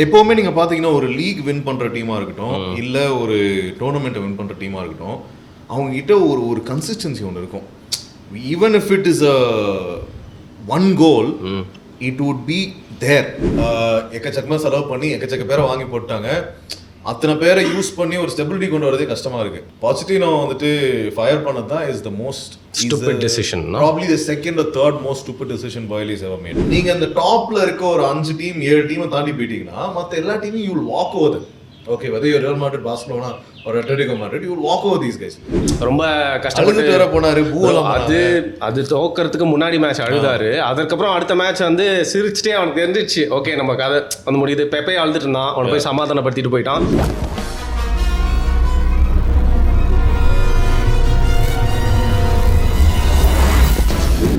எப்போவுமே நீங்கள் பார்த்தீங்கன்னா ஒரு லீக் வின் பண்ணுற டீமாக இருக்கட்டும் இல்லை ஒரு டோர்னமெண்ட்டை வின் பண்ணுற டீமாக இருக்கட்டும், அவங்ககிட்ட ஒரு கன்சிஸ்டன்சி ஒன்று இருக்கும். Even if it is one goal, it would be there. எக்கச்சக்கமாக செலவு பண்ணி எக்கச்சக்க பேரை வாங்கி போட்டாங்க, அத்தனை பேரை யூஸ் பண்ணி ஒரு ஸ்டெபிலிட்டி கொண்டு வரதே கஷ்டமா இருக்கு. பாசிட்டிவ் வந்துட்டு ஃபயர் பண்ணது தான் is the most stupid decision, probably the second or third most stupid decision Boyle has ever made. நீங்க அந்த டாப்ல இருக்க ஒரு 5 டீம் 7 டீமை தாண்டி போயிட்டீங்கன்னா மற்ற எல்லா டீமும் you will walk over them. Okay, whether you're Real Madrid, Barcelona or Atletico Madrid, you will walk over these guys. ரொம்ப கஷ்டப்பட்டு வேற போனாரு, பூவெல்லாம் அது தோக்கிறதுக்கு முன்னாடி மேட்ச் அழுதாரு. அதுக்கப்புறம் அடுத்த மேட்ச் வந்து சிரிச்சுட்டே அவனுக்கு தெரிஞ்சிச்சு, ஓகே நம்ம கதை வந்து முடியுது. பெப்பே அழுதுட்டு இருந்தான், அவனை போய் சமாதானப்படுத்திட்டு போயிட்டான்.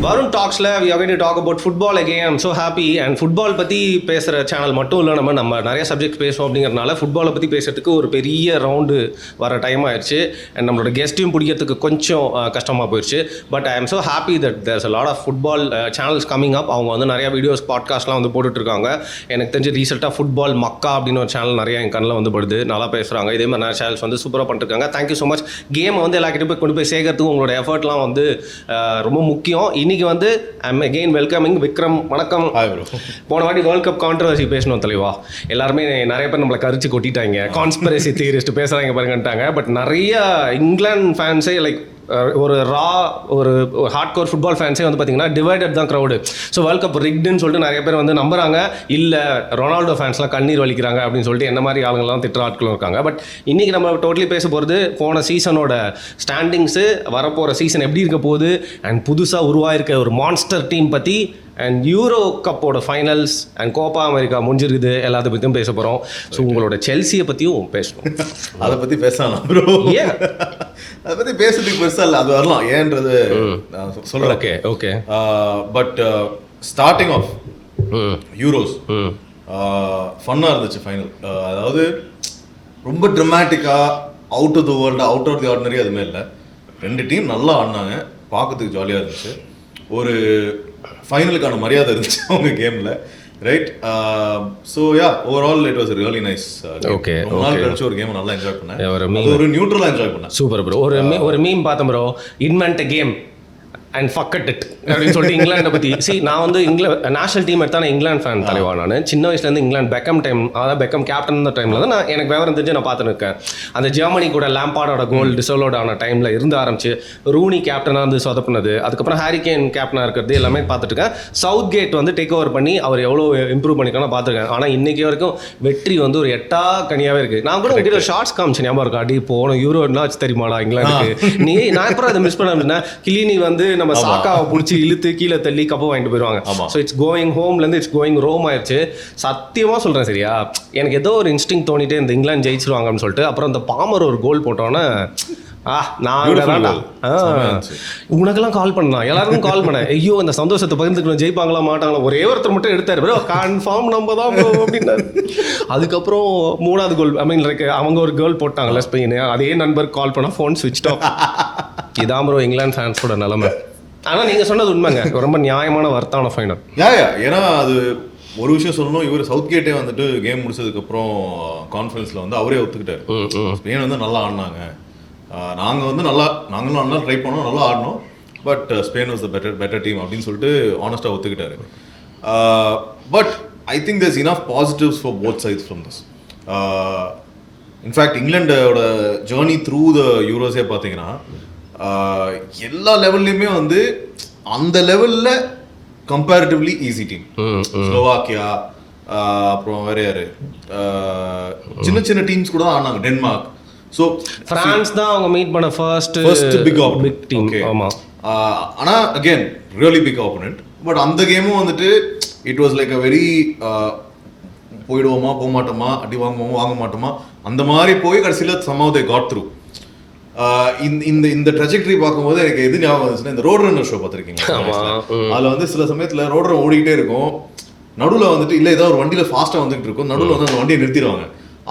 Varun Talks la we are going to talk about football again. I'm so happy. And football பற்றி பேசுகிற சேனல் மட்டும் இல்லை, நம்ம நிறைய சப்ஜெக்ட் பேசுவோம். அப்படிங்கிறனால ஃபுட்பாலை பற்றி பேசுகிறதுக்கு ஒரு பெரிய ரவுண்டு வர டைம் ஆயிடுச்சு. அண்ட் நம்மளோட கெஸ்ட்டையும் பிடிக்கிறதுக்கு கொஞ்சம் கஷ்டமாக போயிடுச்சு. But I am so happy that there's a lot of football channels coming up. அவங்க வந்து நிறையா வீடியோஸ் பாட்காஸ்ட்லாம் வந்து போட்டுட்ருக்காங்க. எனக்கு தெரிஞ்சு ரீசெண்டாக ஃபுட்பால் மக்கா அப்படின்னு ஒரு சேனல் நிறையா என் கண்ணில் வந்து படுது, நல்லா பேசுகிறாங்க. இதே மாதிரி நிறைய சேனல்ஸ் வந்து சூப்பராக பண்ணிருக்காங்க. Thank you so much. கேமை வந்து எல்லாக்கிட்ட போய் கொண்டு போய் சேர்க்கறதுக்கு உங்களோட எஃபர்ட்லாம் வந்து ரொம்ப முக்கியம். இன்னைக்கு வந்து ஐம் அகெயின் வெல்கமிங் விக்ரம். வணக்கம். போன வாட்டி வேர்ல்ட் கப் கான்ட்ரவர்சி பேசணும் தலைவா, எல்லாருமே நிறைய பேர் நம்மளை கரிச்சு கொட்டிட்டாங்க, கான்ஸ்பிரசி தியரிஸ்ட் பேசுகிறாங்க பாருங்கன்ட்டாங்க. பட் நிறைய இங்கிலாந்து ஃபேன்ஸே லைக் ஒரு ஹார்ட் கோர் ஃபுட்பால் ஃபேன்ஸே வந்து பார்த்தீங்கன்னா டிவைடட் தான் க்ரௌடு. ஸோ வேர்ல்ட் கப் ரிக்டுன்னு சொல்லிட்டு நிறைய பேர் வந்து நம்புறாங்க. இல்லை ரொனால்டோ ஃபேன்ஸ்லாம் கண்ணீர் வலிக்கிறாங்க அப்படின்னு சொல்லிட்டு என்ன மாதிரி ஆளுங்கள்லாம் திட்டுற ஆட்களும் இருக்காங்க. பட் இன்றைக்கி நம்ம டோட்டலி பேச போகிறது போன சீசனோட ஸ்டாண்டிங்ஸு, வரப்போகிற சீசன் எப்படி இருக்க போகுது, அண்ட் புதுசாக உருவாயிருக்க ஒரு மான்ஸ்டர் டீம் பற்றி, அண்ட் யூரோ கப்போட ஃபைனல்ஸ் அண்ட் கோப்பா அமெரிக்கா முடிஞ்சிருக்குது, எல்லாத்த பற்றியும் பேச போகிறோம். ஸோ உங்களோட செல்சியை பற்றியும் பேசணும். அதை பற்றி பேசலாம் ப்ரோ. ஏன் அதை பற்றி பேசுறதுக்கு பெருசாக இல்லை, அது வரலாம் ஏன்றது சொல்கிறேன். Okay okay. But starting of Euros ஃபன்னாக இருந்துச்சு ஃபைனல். அதாவது ரொம்ப ட்ரமாட்டிக்காக out of the world, out of the ordinary அதுவுமே இல்லை. 2 டீம் நல்லா ஆடினாங்க, பார்க்கறதுக்கு ஜாலியாக இருந்துச்சு. ஒரு ஃபைனலுக்கான மரியாதை இருந்துச்சு அவங்க கேமில், right? So yeah, overall it was really nice. Okay, ரொம்ப நாள் கழிச்சு ஒரு கேம் நல்லா என்ஜாய் பண்ணேன், ஒரு நியூட்ரலாக என்ஜாய் பண்ணேன். Super bro. ஒரு மீம் பார்த்தேன் bro, invent a game and fuck it அப்படின்னு சொல்லிட்டு இங்கிலாண்டை பற்றி. நான் வந்து நேஷனல் டீம் எடுத்தால் நான் இங்கிலாந்து ஃபேன் தலைவா. நான் சின்ன வயசுலேருந்து இங்கிலாந்து பெக்கம் டைம், அதாவது பெக்கம் கேப்டன் இருந்த டைமில் தான் நான் எனக்கு விவரம் தெரிஞ்சு நான் பார்த்துன்னு இருக்கேன். அந்த ஜெர்மனி கூட லேம்பார்டோட கோல் டிசோலோட ஆன டைமில் இருந்து ஆரம்பிச்சு ரூனி கேப்டனாக வந்து சொதப்பினது, அதுக்கப்புறம் ஹாரிகேன் கேப்டனாக இருக்கிறது எல்லாமே பார்த்துருக்கேன். சவுத் கேட் வந்து டேக் ஓவர் பண்ணி அவர் எவ்வளோ இம்ப்ரூவ் பண்ணிக்கணும் பார்த்துருக்கேன். ஆனால் இன்றைக்கி வரைக்கும் வெற்றி வந்து ஒரு 8 கனியாகவே இருக்குது. நான் கூட உங்ககிட்ட ஷார்ட்ஸ் காமிச்சு ஞாபகம் இருக்கா, அடி போன யூரோனா தெரியுமாடா இங்கிலாந்துக்கு, நீ நான் அப்புறம் அதை மிஸ் பண்ண அப்படின்னா கிளினி வந்து நம்ம சாக்காவை பிடிச்சி இழுத்து கீழே தள்ளி கப்பை வாங்கிட்டு போயிடுவாங்க. ஸோ இட்ஸ் கோயிங் ஹோம்லேருந்து இட்ஸ் கோயிங் ரோம் ஆயிடுச்சு. சத்தியமாக சொல்கிறேன் சரியா, எனக்கு ஏதோ ஒரு இன்ஸ்டிங் தோணிட்டே இந்த இங்கிலாந்து ஜெயிச்சிருவாங்கன்னு சொல்லிட்டு. அப்புறம் அந்த பாமர் ஒரு கோல் போட்டோன்னே உனக்கெல்லாம் கால் பண்ணா, எல்லாருக்கும் கால் பண்ணேன். ஐயோ இந்த சந்தோஷத்தை பகிர்ந்துக்கணும், ஜெயிப்பாங்களா மாட்டாங்களா. ஒரே ஒருத்தர் மட்டும் எடுத்தாரு, ப்ரோ கன்ஃபார்ம் நம்ம தான் அப்படின்னாரு. அதுக்கப்புறம் 3வது கோல் ஐ மீன் அவங்க ஒரு கோல் போட்டாங்கல்ல ஸ்பெயின், அதே நண்பர் கால் பண்ணால் ஃபோன் ஸ்விட்ச் ஆஃப். இதான் ப்ரோ இங்கிலாந்து ஃபேன்ஸோட நிலைமை. ஆனால் நீங்கள் சொன்னது உண்மைங்க, ரொம்ப நியாயமான வர்த்தான ஃபைனல். ஏன்னா அது ஒரு விஷயம் சொல்லணும், இவர் சவுத் கேட்டே வந்துட்டு கேம் முடிச்சதுக்கப்புறம் கான்ஃபரன்ஸில் வந்து அவரே ஒத்துக்கிட்டாரு, ஸ்பெயின் வந்து நல்லா ஆடினாங்க, நாங்கள் வந்து நாங்களும் நல்லா ட்ரை பண்ணோம், நல்லா ஆடினோம், but Spain was the better team அப்படின்னு சொல்லிட்டு ஆனஸ்டாக ஒத்துக்கிட்டாரு. But I think there's enough positives for both sides from this. In fact இங்கிலாண்டோட ஜேர்னி த்ரூ த யூரோஸே பார்த்தீங்கன்னா எல்லா லெவல்லையுமே வந்து அந்த லெவலில் கம்பேரிட்டிவ்லி ஈஸி டீம். ஸ்லோவாக்கியா, அப்புறம் வேற யாரு, சின்ன சின்ன டீம்ஸ் கூட தான் ஆனாங்க, டென்மார்க். ஸோ பிரான்ஸ் தான் அவங்க மீட் பண்ண ஃபர்ஸ்ட் பிக் டீம். ஆமாம், ஆனால் again really big opponent. But அந்த கேமும் வந்துட்டு it was like a very போயிடுவோமா போக மாட்டோமா, அடி வாங்குவோமா வாங்க மாட்டோமா, அந்த மாதிரி போய் கடைசியில் somehow they got through. இந்த ட்ரெஜெக்டரி பார்க்கும்போது எனக்கு எது ஞாபகம் வந்துச்சுன்னா, இந்த ரோட் ரன்னர் ஷோ பார்த்துருக்கீங்களா? அதில் வந்து சில சமயத்தில் ரோட் ரன் ஓடிக்கிட்டே இருக்கும், நடுவில் வந்துட்டு இல்லை ஏதாவது ஒரு வண்டியில் ஃபாஸ்ட்டாக வந்துகிட்டு இருக்கும், நடுவில் வந்து அந்த வண்டியை நிறுத்திடுவாங்க.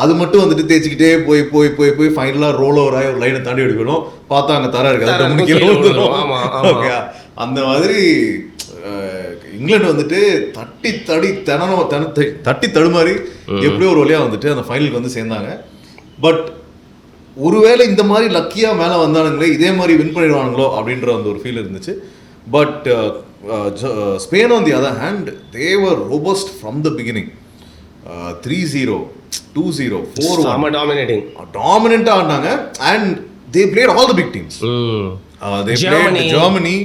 அது மட்டும் வந்துட்டு தேய்ச்சிக்கிட்டே போய் போய் போய் போய் ஃபைனலாக ரோல் ஓவர் ஆகி ஒரு லைனை தாண்டி எடுக்கணும், பார்த்தா அங்கே தர இருக்காது. ஓகே, அந்த மாதிரி இங்கிலாந்து வந்துட்டு தட்டி தடுமாறி எப்படியோ ஒரு வழியாக வந்துட்டு அந்த ஃபைனலுக்கு வந்து சேர்ந்தாங்க. பட் ஒருவேளை இந்த மாதிரி லக்கியாக மேலே வந்தானுங்களே இதே மாதிரி வின் பண்ணிடுவானுங்களோ அப்படின்ற அந்த ஒரு ஃபீல் இருந்துச்சு. But Spain on the other hand they were robust from the beginning. 3-0, 2-0, 4-1 டாமினெண்ட்டாக ஆடினாங்க. And they played all the big teams. They played Germany,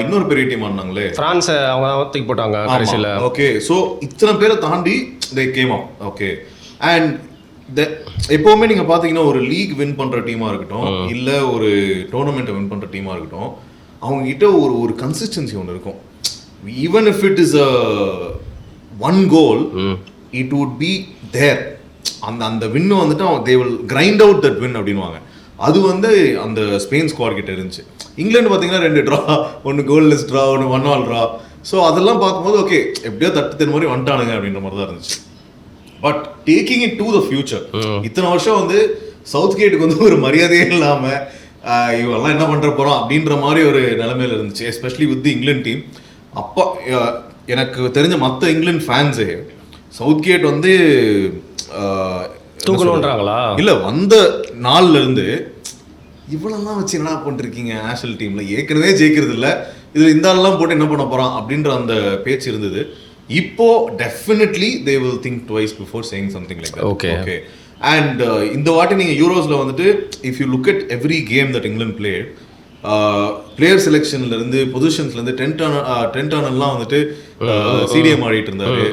இன்னொரு பெரிய டீம் ஆனாங்களே பிரான்ஸ், அவங்க தூக்கி போட்டாங்க கடைசியில். ஓகே, ஸோ இத்தனை பேரை தாண்டி they came up. Okay, and எப்போவுமே நீங்கள் பார்த்தீங்கன்னா ஒரு லீக் வின் பண்ணுற டீமாக இருக்கட்டும் இல்லை ஒரு டோர்னமெண்ட்டை வின் பண்ணுற டீமாக இருக்கட்டும், அவங்ககிட்ட ஒரு கன்சிஸ்டன்சி ஒன்று இருக்கும். Even if it is one goal it would be there. அந்த வின்னு வந்துட்டு they will grind out that win அப்படின்வாங்க. அது வந்து அந்த ஸ்பெயின் ஸ்குவாட் கிட்ட இருந்துச்சு. இங்கிலாந்து பார்த்தீங்கன்னா 2 draw, 1 goalless draw, 1 1-all draw. So அதெல்லாம் பார்க்கும்போது ஓகே எப்படியோ தட்டு மாதிரி வந்துட்டானுங்க அப்படின்ற மாதிரி தான் இருந்துச்சு. But taking it to the future, இத்தனை வருஷம் வந்து சவுத் கேட்டுக்கு வந்து ஒரு மரியாதையே இல்லாமல் இவெல்லாம் என்ன பண்ணுற போகிறோம் அப்படின்ற மாதிரி ஒரு நிலைமையில் இருந்துச்சு, especially with the England team. அப்போ எனக்கு தெரிஞ்ச மற்ற இங்கிலாந்து ஃபேன்ஸு சவுத் கேட் வந்து தூக்கணுன்றாங்களா இல்லை வந்த நாள்ல இருந்து இவ்வளோலாம் வச்சு என்ன பண்ணிருக்கீங்க நேஷனல் டீமில், ஏற்கனவே ஜெயிக்கிறது இல்லை, இதில் இந்த ஆள்லாம் போட்டு என்ன பண்ண போகிறான் அப்படின்ற அந்த பேச்சு இருந்தது. இப்போ definitely they will think twice before saying something like that. Okay, and இந்த வாட்டி நீங்கள் யூரோஸில் வந்துட்டு if you look at every game that England played, player செலெக்ஷன்லேருந்து பொசிஷன்ஸ்லேருந்து டென்டானெல்லாம் வந்துட்டு சிடிஎம் ஆடிட்டு இருந்தாரு.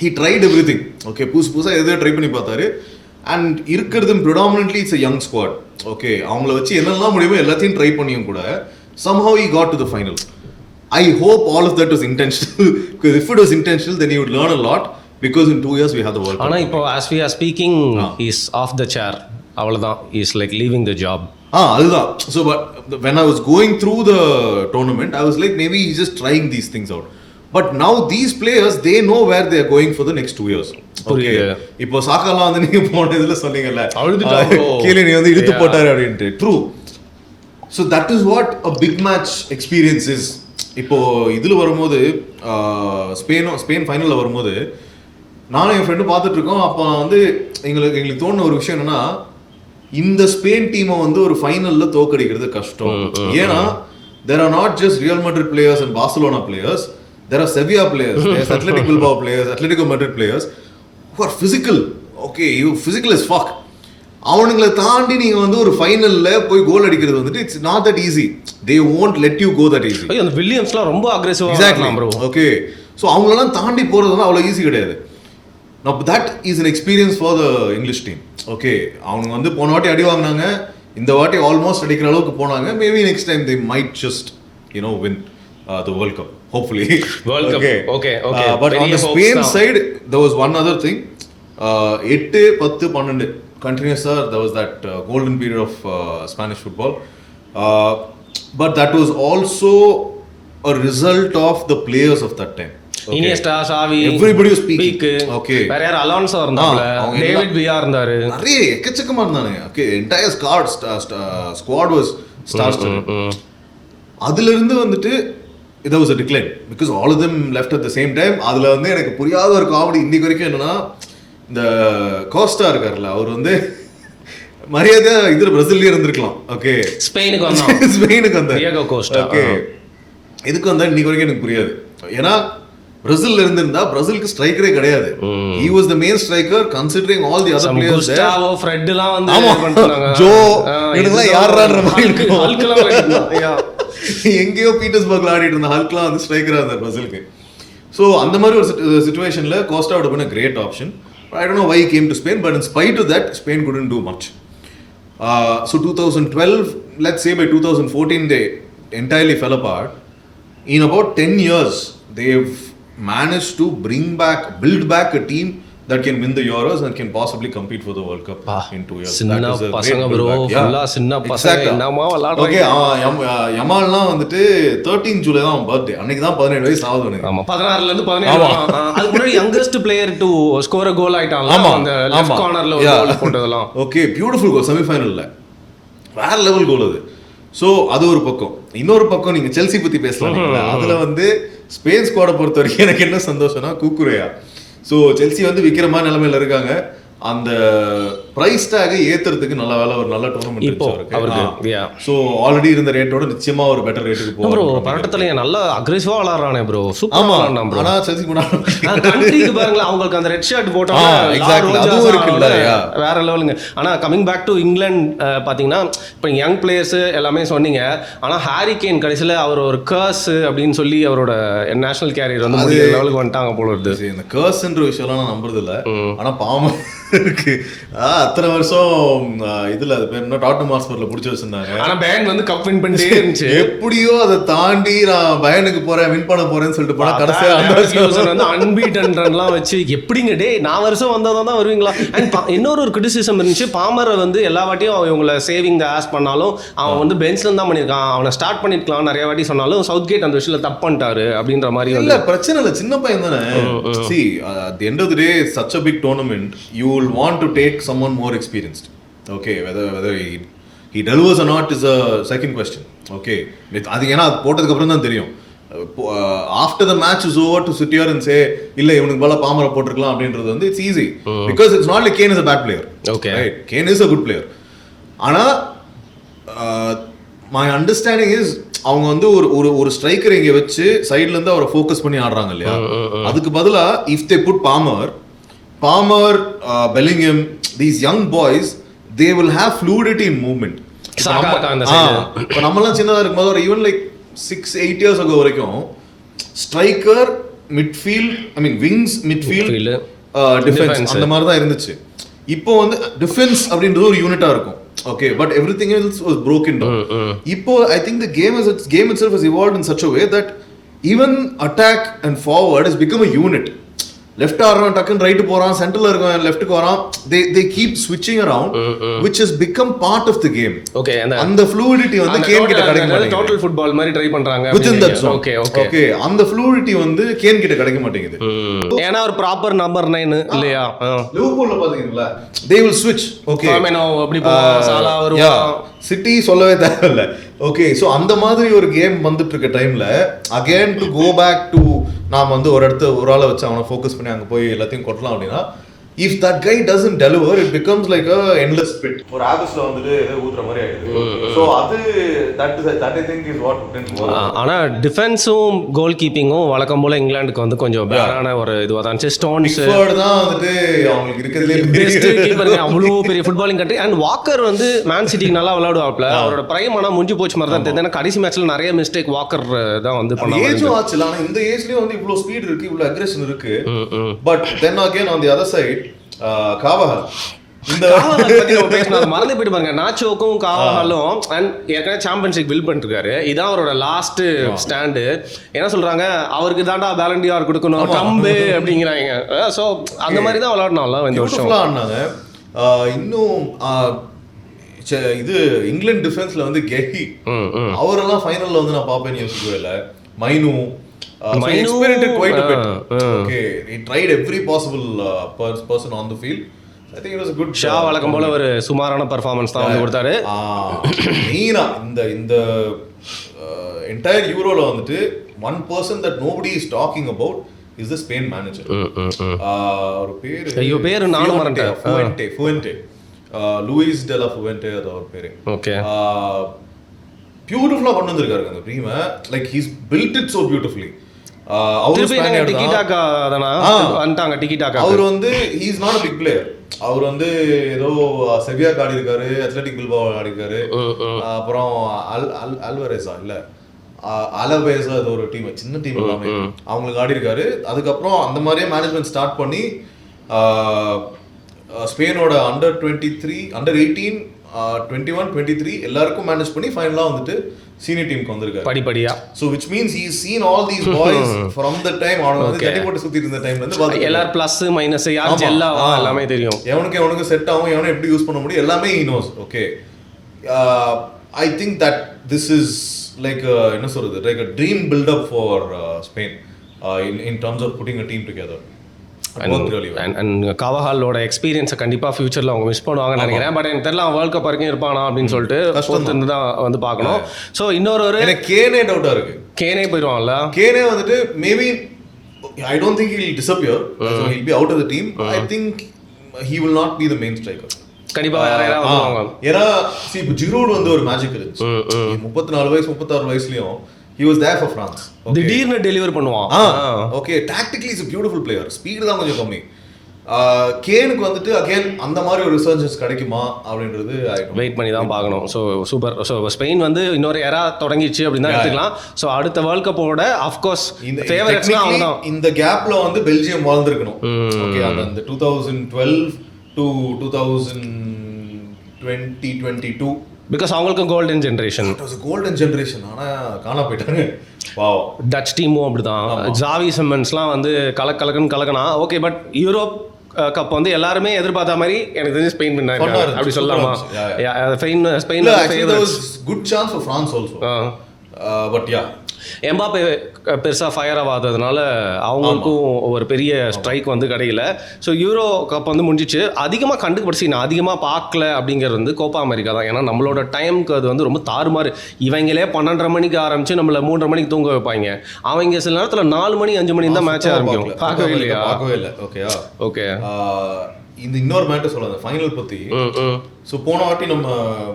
He tried everything. Okay, புதுசாக எதோ ட்ரை பண்ணி பார்த்தாரு. அண்ட் இருக்கிறது predominantly it's a young squad. Okay, அவங்கள வச்சு என்னெல்லாம் முடியுமோ எல்லாத்தையும் ட்ரை பண்ணியும் கூட somehow he got to the final. I hope all of that was intentional, because if it was intentional then he would learn a lot, because in 2 years we have the World Cup. ஆனால் இப்போ as we are speaking he is off the chair, அவ்வளோதான், he is like leaving the job. அதுதான். So but when I was going through the tournament I was like maybe he's just trying these things out. But now these players they know where they are going for the next 2 years. Okay, இப்போ சாக்காலாம் வந்து நீங்க போன இதுல சொன்னீங்கல்ல கீழே நீ வந்து இழுத்து போட்டாரு அப்படின்ட்டு. True. So that is what a big match experience is. இப்போ இதில் வரும்போது ஸ்பெயின் ஃபைனலில் வரும்போது நானும் என் ஃப்ரெண்டு பார்த்துட்டு இருக்கோம். அப்போ வந்து எங்களுக்கு தோணுன ஒரு விஷயம் என்னன்னா, இந்த ஸ்பெயின் டீமை வந்து ஒரு ஃபைனலில் தோக்கடிக்கிறது கஷ்டம். ஏன்னா there are not just Real Madrid players and Barcelona players, there are Sevilla players, there's Athletic Bilbao players, Atletico Madrid players who are physical. Okay, you physical as fuck. அவனுங்களை தாண்டி நீங்கள் வந்து ஒரு ஃபைனலில் போய் கோல் அடிக்கிறது வந்துட்டு it's not that easy. They won't let you go that easy. அந்த வில்லியம்ஸ்லாம் ரொம்ப அக்ரெசிவாக எக்ஸாக்ட்லி ப்ரோ. ஓகே, ஸோ அவங்களெல்லாம் தாண்டி போகிறதுலாம் அவ்வளோ ஈஸி கிடையாது. Now that is an experience for the English team. Okay, அவங்க வந்து போன வாட்டி அடி வாங்கினாங்க, இந்த வாட்டி ஆல்மோஸ்ட் அடிக்கிற அளவுக்கு போனாங்க. Maybe next time they might just win the World Cup, hopefully. World Cup. Okay. But on the Spain side there was one other thing. 8, 10, 12 continuous, there was that golden period of Spanish football, but that was also a result of the players of that time. Iniesta, Xavi, everybody was speaking. Okay, வேற யார் Alonzo இருந்தாங்க, David வியா இருந்தாரு, நிறைய எக்கச்சக்கமா இருந்தாங்க. Okay, entire squad was star-studded. அதுல இருந்து வந்துட்டு there was a decline because all of them left at the same time. அதுல வந்து எனக்கு புரியாத ஒரு காமெடி இன்னைக்கு வரைக்கும் என்னன்னா, இந்த கோஸ்டா இருக்கார்ல, அவர் வந்து மரியாதை இதில் பிரசில்லே இருந்திருக்கலாம். ஓகே, ஸ்பெயினுக்கு வந்தார். Diego Costa. ஓகே, எதுக்கு வந்தா இன்னைக்கு வரைக்கும் எனக்கு புரியாது. ஏன்னா பிரசில்ல இருந்திருந்தா பிரசிலுக்கு ஸ்ட்ரைக்கரே கிடையாது. he was the main striker considering all the other players there. குஸ்டாவோ ஃப்ரெட்லாம் வந்து பண்ணிட்டாங்க. ஜோ இதெல்லாம் யாரறான்ற மாதிரி இருக்கும். ஹல்க்லாம் எங்கேயோ பீட்டர்ஸ்பர்க்ல ஆடிட்டு இருந்த ஹல்க்லாம் வந்து ஸ்ட்ரைக்கரா இருந்தார் பிரசிலுக்கு. ஸோ அந்த மாதிரி ஒரு சிச்சுவேஷன்ல Costa would have been a great option. I don't know why he came to Spain, but in spite of that, Spain couldn't do much. So 2012, let's say by 2014, they entirely fell apart. In about 10 years, they've managed to build back a team that can win the Euros and can possibly compete for the World Cup in 2 years. That is a great build-back. Yeah, சின்ன பசங்க என்னமா விளையாடுறாங்க. Okay, யமால்லாம் வந்துட்டு 13 ஜூலை தான் birthday. அன்னைக்கு தான் 17 வயசு ஆகுது எனக்கு. ஆமா, 16ல இருந்து 17. அதுக்கு முன்னாடி youngest player to score a goal ஆயிட்டாங்க. அந்த லெஃப்ட் கார்னர்ல ஒரு கோல் போட்டதெல்லாம். ஓகே, பியூட்டிஃபுல் கோல் செமி ஃபைனல்ல. வேற லெவல் கோல் அது. ஸோ அது ஒரு பக்கம். இன்னொரு பக்கம் நீங்க செல்சி பத்தி பேசலாம். அதுல வந்து ஸ்பெயின் ஸ்குவாடை பொறுத்த வரைக்கும் எனக்கு என்ன சந்தோஷம்னா குக்குரேயா. ஸோ செல்சி வந்து விற்கிற மாதிரி நிலைமையில இருக்காங்க. அந்த பிரைஸ் டேக் ஏத்துறதுக்கு நல்ல வேலை ஒரு நல்ல டோர்னமெண்ட் அவருக்கு. சோ ஆல்ரெடி இருந்த ரேட்டோட நிச்சயமா ஒரு பெட்டர் ரேட்டுக்கு போகும் ப்ரோ. பரட்டத்துல நல்லா அக்ரெசிவா விளையாடுறானே ப்ரோ. சூப்பரா விளையாடுறான் ப்ரோ. ஆனா செல்சி கண்ட்ரிக்கு பாருங்க அவங்களுக்கு அந்த ரெட் ஷர்ட் போட்டா எக்ஸாக்ட்லி அதுவும் இருக்குல்ல வேற லெவலுங்க. ஆனா கமிங் பேக் டு இங்கிலாந்து பாத்தீங்கன்னா இப்போ யங் பிளேயர்ஸ் எல்லாமே சொன்னீங்க. ஆனா ஹாரி கேன் கடைசியில அவர் ஒரு கர்ஸ் அப்படின்னு சொல்லி அவரோட நேஷனல் கேரியர் வந்து முடிய லெவலுக்கு வந்துட்டாங்க போல இருக்கு. இந்த கர்ஸ்ன்ற விஷயம்லாம் நான் நம்புறது இல்லை. ஆனா பாவம் இருக்கு. அத்தனை வருஷம் இதுல அது பேர் என்ன டாட்னம் ஹாட்ஸ்பர்ல புடிச்சு வச்சிருந்தாங்க. ஆனா பயன் வந்து கப் வின் பண்ணிட்டே இருந்துச்சு. எப்படியோ அதை தாண்டி நான் பயனுக்கு போறேன் வின் பண்ண போறேன்னு சொல்லிட்டு போனா கடைசியா வந்து அன்பீட்டன் ரன்லாம் வச்சு எப்படிங்க டே நான் வருஷம் வந்தா தான் வருவீங்களா. அண்ட் இன்னொரு கிரிட்டிசிசம் இருந்துச்சு. பாமரை வந்து எல்லா வாட்டியும் இவங்களை சேவிங் த ஆஸ் பண்ணாலும் அவன் வந்து பெஞ்ச்ல தான் பண்ணியிருக்கான். அவனை ஸ்டார்ட் பண்ணிருக்கலாம் நிறைய வாட்டி சொன்னாலும் சவுத் கேட் அந்த விஷயத்துல தப்பு பண்ணிட்டாரு அப்படின்ற மாதிரி. இல்ல பிரச்சனை இல்லை, சின்ன பையன் தானே. See, at the end of the day, such a big tournament, you will want to take someone more experienced. Okay, whether he delivers or not is a second question. Okay, அது ஏன்னா போட்டதுக்கு அப்புறம் தான் தெரியும். After the match is over to sit here and say இல்ல இவனுக்கு பல பாமர போட்டுருக்கலாம் அப்படின்றது வந்து it's easy because it's not like Kane is a bad player. Okay, right? Kane is a good player. ஆனா my understanding is அவங்க வந்து ஒரு ஸ்ட்ரைக்கர் இங்க வச்சு சைடுல இருந்து அவரை ஃபோக்கஸ் பண்ணி ஆடுறாங்க இல்லையா. அதுக்கு பதிலா if they put Palmer, Bellingham, these young boys, they will have fluidity in movement. இப்போ நம்மலாம் சின்னதாக இருக்கும்போது ஒரு ஈவன் லைக் 6-8 years ago வரைக்கும் ஸ்ட்ரைக்கர் மிட்ஃபீல்ட் ஐ மீன் விங்ஸ் மிட்ஃபீல்ட் டிஃபென்ஸ் அந்த மாதிரி தான் இருந்துச்சு. இப்போ வந்து டிஃபென்ஸ் அப்படின்றது ஒரு யூனிட்டா இருக்கும். Okay, but everything else was broken down. இப்போ I think the game itself has evolved in such a way that even attack and forward has become a unit. Left ஆடுறான் டக்குன்னு ரைட்டு போறான், சென்டர்ல இருக்கான் லெஃப்ட்டுக்கு வரான். they keep switching around which has become part of the game. Okay, அந்த fluidity வந்து can கிட்ட கிடைக்க மாட்டேங்குது. டோட்டல் ஃபுட்பால் மாதிரி ட்ரை பண்றாங்க within that zone. Okay, அந்த fluidity வந்து கேன் கிட்ட கிடைக்க மாட்டேங்குது. ஏனா ஒரு ப்ராப்பர் நம்பர் 9 இல்லையா. லிவர்பூல்ல பாத்தீங்களா they will switch. Okay, Firmino அப்படி போவான், சாலா வருவான், சிட்டி சொல்லவே தேவையில்ல. ஓகே, ஸோ அந்த மாதிரி ஒரு கேம் வந்துட்டு இருக்க டைம்ல again to go back to நாம் வந்து ஒரு ஆளை வச்சு அவனை ஃபோக்கஸ் பண்ணி அங்கே போய் எல்லாத்தையும் கொட்டலாம் அப்படின்னா if that guy doesn't deliver it becomes like a endless pit. ஒரு ஆபஸ்ல வந்துட்டு ஊத்துற மாதிரி ஆயிடுது. சோ அது that I think is what ஆனா டிஃபென்ஸும் கோல் கீப்பிங்கும் வழக்கம் போல இங்கிலாந்துக்கு வந்து கொஞ்சம் பேடான ஒரு இதுவா தான். ஸ்டோன்ஸ் தான் வந்துட்டு அவங்களுக்கு இருக்கிறதுலே பெஸ்ட் கீப்பர். அவ்வளோ பெரிய ஃபுட்பாலிங் கண்ட்ரி. அண்ட் வாக்கர் வந்து மேன் சிட்டிக்கு நல்லா விளையாடுவாப்ல. அவரோட பிரைம் ஆனா முடிஞ்சு போச்சு மாதிரி தான் தெரியுது. ஏன்னா கடைசி மேட்ச்ல நிறைய மிஸ்டேக் வாக்கர் தான் வந்து பண்ணாங்க. ஏஜும் ஆச்சுல. ஆனா இந்த ஏஜ்லயும் வந்து இவ்வளவு ஸ்பீட் இருக்கு, இவ்வளவு அக்ரெஷன் இருக்கு. But then again on the other side காவஹால் இந்த மறந்து போயிட்டு பாருங்க. நாச்சோக்கும் காவஹாலும் ஏற்கனவே சாம்பியன்ஷிப் வில் பண்ணிருக்காரு. இதான் அவரோட லாஸ்ட் ஸ்டாண்டு. என்ன சொல்றாங்க, அவருக்கு தாண்டா பேலண்டியார் கொடுக்கணும் கம்பு அப்படிங்கிறாங்க. ஸோ அந்த மாதிரி தான் விளையாடணும்ல இந்த வருஷம் ஆடினாங்க. இன்னும் இது இங்கிலாந்து டிஃபென்ஸ்ல வந்து கெஹி அவரெல்லாம் ஃபைனல்ல வந்து நான் பாப்பேன்னு யோசிக்கவே இல்லை. மைனு experimented quite a bit. Okay, he tried every possible person on the field. I think it was a good Shah வழக்கம் போல ஒரு சுமாரான பெர்ஃபார்மன்ஸ் தான் வந்து கொடுத்தாரு. மெயினா இந்த என்டையர் யூரோல வந்துட்டு one person that nobody is talking about is the Spain manager. ஒரு பேரு நானும் மறந்துட்டேன். Fuente லூயிஸ் டெ லா ஃபுவென்டே அது அவர் பேரு. ஓகே, பியூட்டிஃபுல்லா கொண்டு வந்திருக்காரு அந்த ப்ரீமை. Like he's built it so beautifully. அவர் வந்து he is not a big player. அவர் வந்து ஏதோ செவியா ஆடி இருக்காரு, அத்லெட்டிக் பில்பாவோ ஆடி இருக்காரு. அப்புறம் அல்வரேஸா இல்ல அலவேஸா அது ஒரு டீம், சின்ன டீம் எல்லாமே அவங்களுக்கு ஆடி இருக்காரு. அதுக்கப்புறம் அந்த மாதிரியே மேனேஜ்மெண்ட் ஸ்டார்ட் பண்ணி ஸ்பெயினோட அண்டர் 23 அண்டர் 18 21 23 எல்லாருக்கும் மேனேஜ் பண்ணி ஃபைனலா வந்துட்டு சீனியர் டீமுக்கு வந்திருக்காரு படிப்படியா. So which means he has seen all these boys from the time அவன வந்து தட்டி போட்டு சுத்திட்டு இருந்த டைம்ல இருந்து பாத்து எல்லாரும் பிளஸ் மைனஸ் யார் ஜெல்லா எல்லாமே தெரியும். எவனுக்கு செட் ஆகும், எவனை எப்படி யூஸ் பண்ண முடியும் எல்லாமே he knows. Okay, I think that this is like என்ன சொல்றது, like a dream build up for Spain in terms of putting a team together. And காவஹாலோட எக்ஸ்பீரியன்ஸை கண்டிப்பாக ஃபியூச்சரில் அவங்க மிஸ் பண்ணுவாங்கன்னு நினைக்கிறேன். பட் எனக்கு தெரியல அவன் வேர்ல்ட் கப் வரைக்கும் இருப்பானா அப்படின்னு சொல்லிட்டு பொறுத்து தான் வந்து பார்க்கணும். ஸோ இன்னொரு கேனே டவுட்டாக இருக்கு. கேனே போயிடுவான்ல. கேனே வந்துட்டு maybe I don't think he will disappear. So he'll be out of the team. I think he will not be the main striker. கண்டிப்பா வேற யாராவது வருவாங்க. ஏன்னா இப்போ ஜிரூட் வந்து ஒரு மேஜிக் இருந்துச்சு. 34 வயசு 36 வயசுலயும் he was there for France. திடீர்னு டெலிவர் பண்ணுவான். Okay, tactically is a beautiful player. Speed தான் கொஞ்சம் கம்மி. கேனுக்கு வந்துட்டு அகைன் அந்த மாதிரி ஒரு ரிசர்ச்சஸ் கிடைக்குமா அப்படின்றது வெயிட் பண்ணி தான் பார்க்கணும். So super. ஸோ ஸ்பெயின் வந்து இன்னொரு எரா தொடங்கிச்சு அப்படின்னு தான் எடுத்துக்கலாம். ஸோ அடுத்த வேர்ல்ட் கப்போட அஃப்கோர்ஸ் இந்த ஃபேவரட்ஸ்லாம் அவங்க தான். இந்த கேப்ல வந்து பெல்ஜியம் வாழ்ந்துருக்கணும். ஓகே, அந்த 2012 to 2022 பிகாஸ் அவங்களுக்கு golden generation. It was a golden generation. ஆனால் காணா போயிட்டாங்க. வாவ். டச் டீமும் அப்படிதான். ஜாவி சிமன்ஸ்லாம் வந்து கலக்கனா ஓகே. பட் யூரோப் கப் வந்து எல்லாருமே எதிர்பார்த்த மாதிரி எனக்கு தெரிஞ்சு ஸ்பெயின் பண்ணாங்க அப்படி சொல்லலாமா? Spain good chance for France also. But yeah Mbappe பெருசாக ஃபயர் ஆகாததுனால அவங்களுக்கும் ஒரு பெரிய ஸ்ட்ரைக் வந்து கிடைக்கல. ஸோ யூரோ கப் வந்து முடிஞ்சிச்சு. அதிகமாக கண்டுபிடிச்சி நான் அதிகமாக பார்க்கல அப்படிங்கிறது வந்து கோப்பா அமெரிக்கா தான். ஏன்னா நம்மளோட டைமுக்கு அது வந்து ரொம்ப தாறுமாறு. இவங்களே 12:30 மணிக்கு ஆரம்பிச்சு நம்மளை 3:30 மணிக்கு தூங்க வைப்பாங்க. அவங்க சில நேரத்தில் 4 மணி 5 மணி தான் மேட்ச் ஆரம்பிக்கும். பார்க்கவே இல்லையா? பார்க்கவே இல்லை. ஓகேயா? ஓகே. இந்த இன்னொரு மேட்டர் சொல்லுவாங்க ஃபைனல் பற்றி. ஸோ போன வாட்டி நம்ம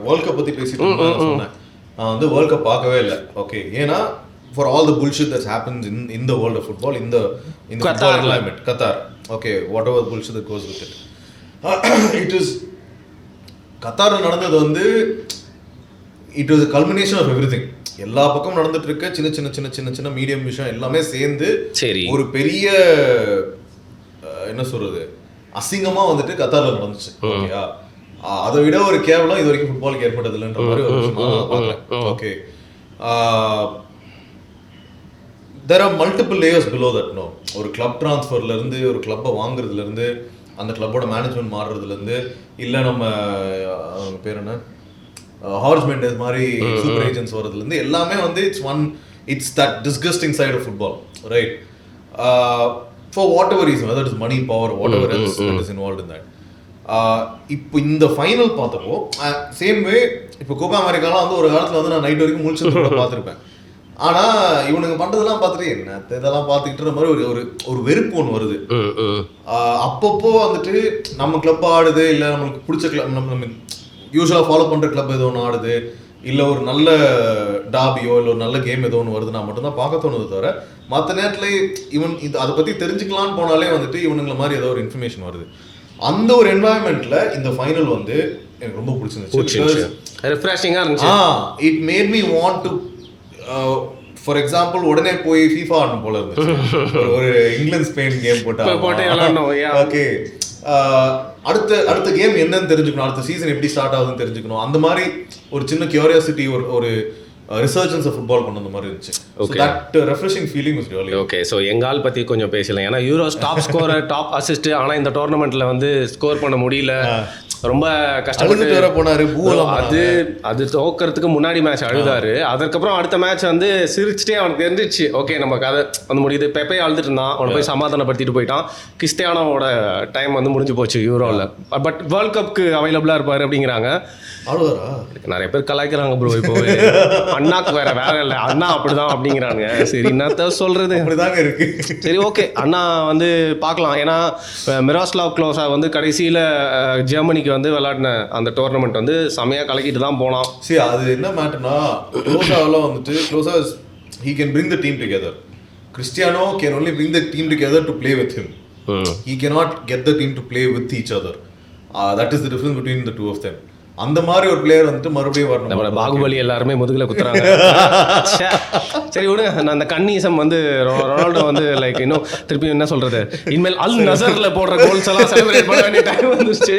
வேர்ல்ட் கப் பற்றி பேசிட்டு சொன்னேன். நான் வந்து வேர்ல்ட் கப் பார்க்கவே இல்லை. ஓகே, ஏன்னா for all the bullshit that happens in the world of football, in the football climate, Qatar, okay, whatever bullshit that goes with it, it is Qatar நடந்தது வந்து it was a culmination of everything. எல்லா பக்கம் நடந்துட்டு இருக்க சின்ன medium விஷயம் எல்லாமே சேர்ந்து ஒரு பெரிய என்ன சொல்றது அசிங்கமா வந்துட்டு கத்தார்ல நடந்துச்சு. ஓகேயா? அதை விட ஒரு கேவலம் இது வரைக்கும் ஃபுட்பாலுக்கு ஏற்பட்டது இல்லைன்ற மாதிரி ஒரு விஷயம். Okay, there are multiple layers below that. No, ஒரு கிளப் ட்ரான்ஸ்ஃபர்ல இருந்து ஒரு கிளப்பை வாங்குறதுல இருந்து அந்த கிளப்போட மேனேஜ்மெண்ட் மாறுறதுல இருந்து இல்ல நம்ம பேர் என்ன ஹார்ஸ் மெண்டஸ் மாதிரி சூப்பர் ஏஜென்ட்ஸ் வரதுல இருந்து எல்லாமே வந்து it's that disgusting side of football, right? For whatever reason, whether it is money, power, whatever else that is involved in that. இப்போ இந்த ஃபைனல் பார்த்தப்போ சேம் வே இப்போ கோப்பா அமெரிக்காலாம் வந்து ஒரு காலத்தில் வந்து நான் நைட் வரைக்கும் முழிச்சு பார்த்துருப்பேன். ஆனால் இவனுங்க பண்ணுறதெல்லாம் பார்த்துட்டு என்ன இதெல்லாம் பார்த்துக்கிட்டு மாதிரி ஒரு வெறுப்பு ஒன்று வருது. அப்பப்போ வந்துட்டு நம்ம கிளப் ஆடுது, இல்லை நம்மளுக்கு பிடிச்ச கிளப் நம்ம யூஸ்வலாக ஃபாலோ பண்ணுற கிளப் ஏதோ ஒன்று ஆடுது, இல்லை ஒரு நல்ல டாபியோ இல்லை ஒரு நல்ல கேம் ஏதோ ஒன்று வருதுன்னா மட்டும்தான் பார்க்க தோணுது. தவிர மற்ற நேரத்தில் அதை பற்றி தெரிஞ்சுக்கலான்னு போனாலே வந்துட்டு இவனுங்களை மாதிரி ஏதோ ஒரு இன்ஃபர்மேஷன் வருது. அந்த ஒரு என்வாயன்மெண்ட்ல இந்த ஃபைனல் வந்து எனக்கு ரொம்ப பிடிச்சிருந்துச்சு. ரிஃப்ரெஷிங்கா இருந்துச்சு. It made me want to for example உடனே போய் FIFA ஆடணும் போல இருந்துச்சு. ஒரு இங்கிலாந்து ஸ்பெயின் கேம் போட்டா ஓகே, அடுத்த கேம் என்னன்னு தெரிஞ்சுக்கணும், அடுத்த சீசன் எப்படி ஸ்டார்ட் ஆகுதுன்னு தெரிஞ்சுக்கணும். அந்த மாதிரி ஒரு சின்ன கியூரியாசிட்டி, ஒரு ரிசர்ச்சன்ஸ் ஆஃப் ஃபுட்பால் கொண்டு வந்த மாதிரி இருந்துச்சு. Okay, that refreshing feeling was really okay. So எங்கால் பற்றி கொஞ்சம் பேசலாம். ஏன்னா Euros top scorer, top assist, ஆனால் இந்த டோர்னமெண்ட்டில் வந்து ஸ்கோர் பண்ண முடியல. ரொம்ப கஷ்டப்பட்டு போனாரு. அது தோக்கிறதுக்கு முன்னாடி மேட்ச் அழுதாரு. அதுக்கப்புறம் அடுத்த மேட்ச் வந்து சிரிச்சுட்டே அவனுக்கு தெரிஞ்சிச்சு ஓகே நம்ம கதை வந்து முடியுது. பெப்பே அழுதுட்டு இருந்தான், அவனை போய் சமாதானப்படுத்திட்டு போயிட்டான். கிறிஸ்டியானோட டைம் வந்து முடிஞ்சு போச்சு யூரோவில். பட் வேர்ல்ட் கப்க்கு அவைலபிளாக இருப்பார் அப்படிங்கிறாங்க. நிறைய பேர் கலாய்க்கிறாங்க ப்ரோ. இப்போ அண்ணாக்கு வேற இல்லை, அண்ணா அப்படிதான் அப்படிங்கிறாங்க. சரி, என்னத்த சொல்றது, அப்படிதாங்க இருக்கு. சரி ஓகே, அண்ணா வந்து பார்க்கலாம். ஏன்னா மிராஸ்லாவ் க்ளோஸா வந்து கடைசியில் ஜெர்மனிக்கு வந்து விளையாடின அந்த டோர்னமெண்ட் வந்து செமையாக கலக்கிட்டு தான் போனான். சரி, அது என்ன மேட்டர்னா க்ளோஸாவெல்லாம் வந்துட்டு க்ளோஸா he can bring the team together. Cristiano can only bring the team together to play with him. He cannot get the team to play with each other. That is the difference between the two of them. அந்த மாதிரி ஒரு player வந்துட்டு மறுபடியும் வரணும். நம்ம பாகுபலி எல்லாருமே முதுகில் குத்துறாங்க. சரி விடுங்க, நான் அந்த கன்னிசம் வந்து ரொனால்டோ வந்து லைக் இன்னும் திருப்பி என்ன சொல்றது, இனிமேல் அல் நசர்ல போடுற கோல்ஸ் எல்லாம் செலிப்ரேட் பண்ண வேண்டிய டைம் வந்துருச்சு.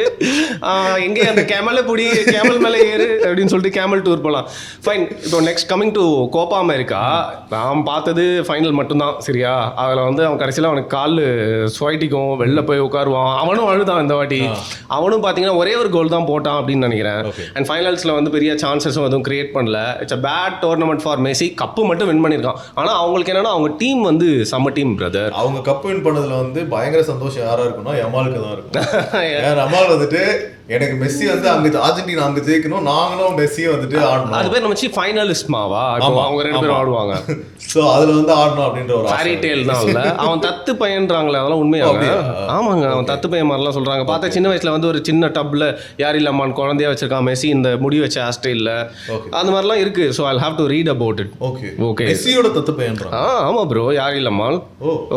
எங்கே அந்த கேமலை பிடி, கேமல் மேலே ஏறு அப்படின்னு சொல்லிட்டு கேமல் டூர் போகலாம். ஃபைன். இப்போ next coming to Koppa America, நான் பார்த்தது ஃபைனல் மட்டும்தான். சரியா? அதில் வந்து அவன் கடைசியில் அவனுக்கு கால் ஸ்வைட்டிக்கும், வெளில போய் உட்காருவான். அவனும் அழுதான் இந்த வாட்டி. அவனும் பார்த்தீங்கன்னா ஒரே ஒரு கோல் தான் போட்டான் அப்படின்னு நினைக்கிறேன். நினைக்கிறேன். அண்ட் ஃபைனல்ஸில் வந்து பெரிய சான்சஸும் எதுவும் கிரியேட் பண்ணல. It's a bad tournament for Messi. Cup மட்டும் வின் பண்ணியிருக்கான். ஆனால் அவங்களுக்கு என்னன்னா அவங்க டீம் வந்து செம்ம டீம் பிரதர். அவங்க கப்பு வின் பண்ணதுல வந்து பயங்கர சந்தோஷம் யாரா இருக்குன்னா யமாலுக்கு தான் இருக்கும். யமால் வந்துட்டு எனக்கு மெஸ்ஸி வந்து அங்க அர்ஜென்டினா அங்க ஜெயிக்கணும், நாங்களும் மெஸ்ஸியை வந்துட்டு ஆடணும். அது பேர் நம்ம ஃபைனலிஸ்ட் மாவா அவங்க 2 பேரும் ஆடுவாங்க. ஸோ அதுல வந்து ஆடணும் அப்படின்ற ஒரு ஃபேரி டேல் தான் இல்ல. அவன் தத்து பையன்றாங்களே அதெல்லாம் உண்மையாக? ஆமாங்க, அவன் தத்து பையன் மாதிரிலாம் சொல்றாங்க. பார்த்தா சின்ன வயசுல வந்து ஒரு சின்ன டப்ல யார் இல்லாமல் குழந்தையா வச்சிருக்கான் மெஸ்ஸி, இந்த முடி வச்ச ஹேர் ஸ்டைல்ல அந்த மாதிரிலாம் இருக்கு. So I have to read about it. Okay okay. மெஸ்ஸியோட தத்து பையன்றாங்க. ஆமா ப்ரோ, யார் இல்லாமல்.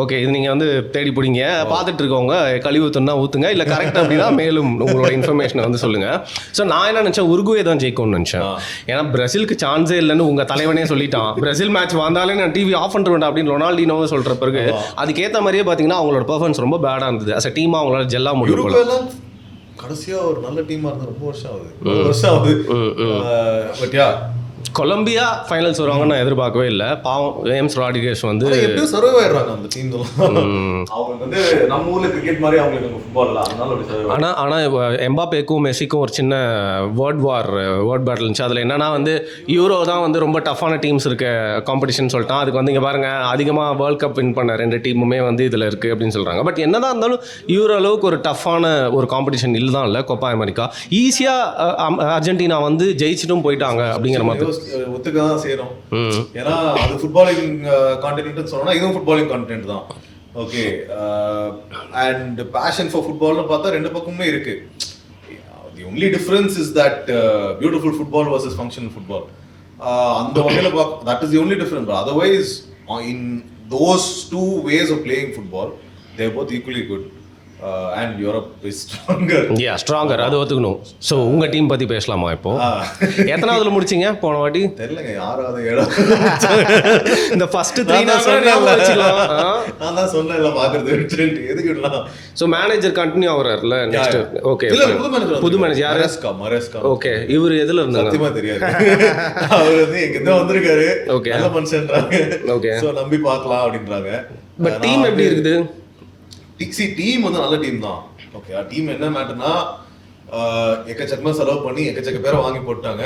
ஓகே, இது நீங்க வந்து தேடி பிடிங்க, பார்த்துட்டு இருக்கவங்க கழிவு ஊத்துனா ஊத்துங்க, இல்ல கரெக்ட் அப்படின்னா மேலும் உங்களோட இன்ஃபர்மேஷனை வந்து சொல்லுங்க. ஸோ நான் என்ன நினைச்சேன், உருகுவே தான் ஜெயிக்கும்னு நினைச்சேன். ஏன்னா பிரேசிலுக்கு சான்ஸே இல்லைன்னு உங்க தலைவனே சொல்லிட்டான். பிரேசில் மேட்ச் வந்தாலே நான் டிவி ஆஃப் பண்ணிருவேன் அப்படின்னு ரொனால்டினோவை சொல்ற பிறகு அதுக்கேற்ற மாதிரியே பார்த்தீங்கன்னா அவங்களோட பெர்ஃபார்மன்ஸ் ரொம்ப பேடாக இருந்தது. அஸ் அ டீமாக அவங்களால ஜெல்லா முடியும். கடைசியா ஒரு நல்ல டீமா இருந்தா ரொம்ப வருஷம் ஆகுது. பட் யா, கொலம்பியா ஃபைனல்ஸ் வருவாங்கன்னு நான் எதிர்பார்க்கவே இல்லை. பாவம் ஜேம்ஸ் ராட்ரிகஸ் வந்து எப்படியும் சர்வே ஆயிடுறாங்க அந்த டீம். அவங்க வந்து நம்ம ஊர்ல கிரிக்கெட் மாதிரி அவங்களுக்கு ஃபுட்பால்ல அதனால அப்படி சர்வே. ஆனால் எம்பாப்பேக்கும் மெஸ்ஸிக்கும் ஒரு சின்ன வேர்ட் பேட்டில் இருந்துச்சு. அதில் என்னன்னா வந்து யூரோ தான் வந்து ரொம்ப டஃப்பான டீம்ஸ் இருக்க காம்படிஷன் சொல்லிட்டான். அதுக்கு வந்து இங்கே பாருங்க, அதிகமாக வேர்ல்ட் கப் வின் பண்ண 2 டீமுமே வந்து இதில் இருக்குது அப்படின்னு சொல்கிறாங்க. பட் என்னதான் இருந்தாலும் யூரோ அளவுக்கு ஒரு டஃப்பான ஒரு காம்படிஷன் இல்லை இல்லை கோப்பா அமெரிக்கா. ஈஸியாக அர்ஜென்டினா வந்து ஜெயிச்சிட்டும் போயிட்டாங்க அப்படிங்கிற மாதிரி ஒத்துக்க தான் செய்யறோம். ஏன்னா அது ஃபுட்பாலிங் கான்டினென்ட் சொன்னா இதுவும் ஃபுட்பாலிங் கான்டினென்ட் தான். ஓகே, அண்ட் பேஷன் ஃபார் ஃபுட்பால்னு பார்த்தா 2 பக்கமுமே இருக்கு. The only difference is that beautiful football versus functional football. அந்த வகையில் that is the only difference. Otherwise in those 2 ways of playing football they are both equally good. And Europe is stronger. Yeah, stronger. அது ஒத்துக்கணும். So உங்கள் team பற்றி பேசலாமா இப்போ? எத்தனாவதுல முடிச்சிங்க போன வாட்டி? தெரியலங்க, 6வது 7வது. இந்த ஃபர்ஸ்ட் 3 நான் சொன்னேன். நான் தான் சொன்னேன் பார்க்கறது எதுக்கு விடலாம். ஸோ மேனேஜர் கண்டினியூ ஆகுறாருல நெக்ஸ்ட். ஓகே, புது மேனேஜர் யாரு? மரேஸ்கா. ஓகே, இவர் எதுல இருந்தாங்க சத்தியமா தெரியாது. அவர் வந்து எங்க தான் வந்திருக்காரு. ஓகே, நல்ல மனுஷன்றாங்க. ஓகே, சோ நம்பி பார்க்கலாம் அப்படின்றாங்க. பட் டீம் எப்படி இருக்குது? டீம் வந்து நல்ல டீம் தான். ஓகே, டீம் என்ன மேட்டர்னா எக்கச்சக்கமா செலவு பண்ணி எக்கச்சக்க பேரை வாங்கி போட்டாங்க.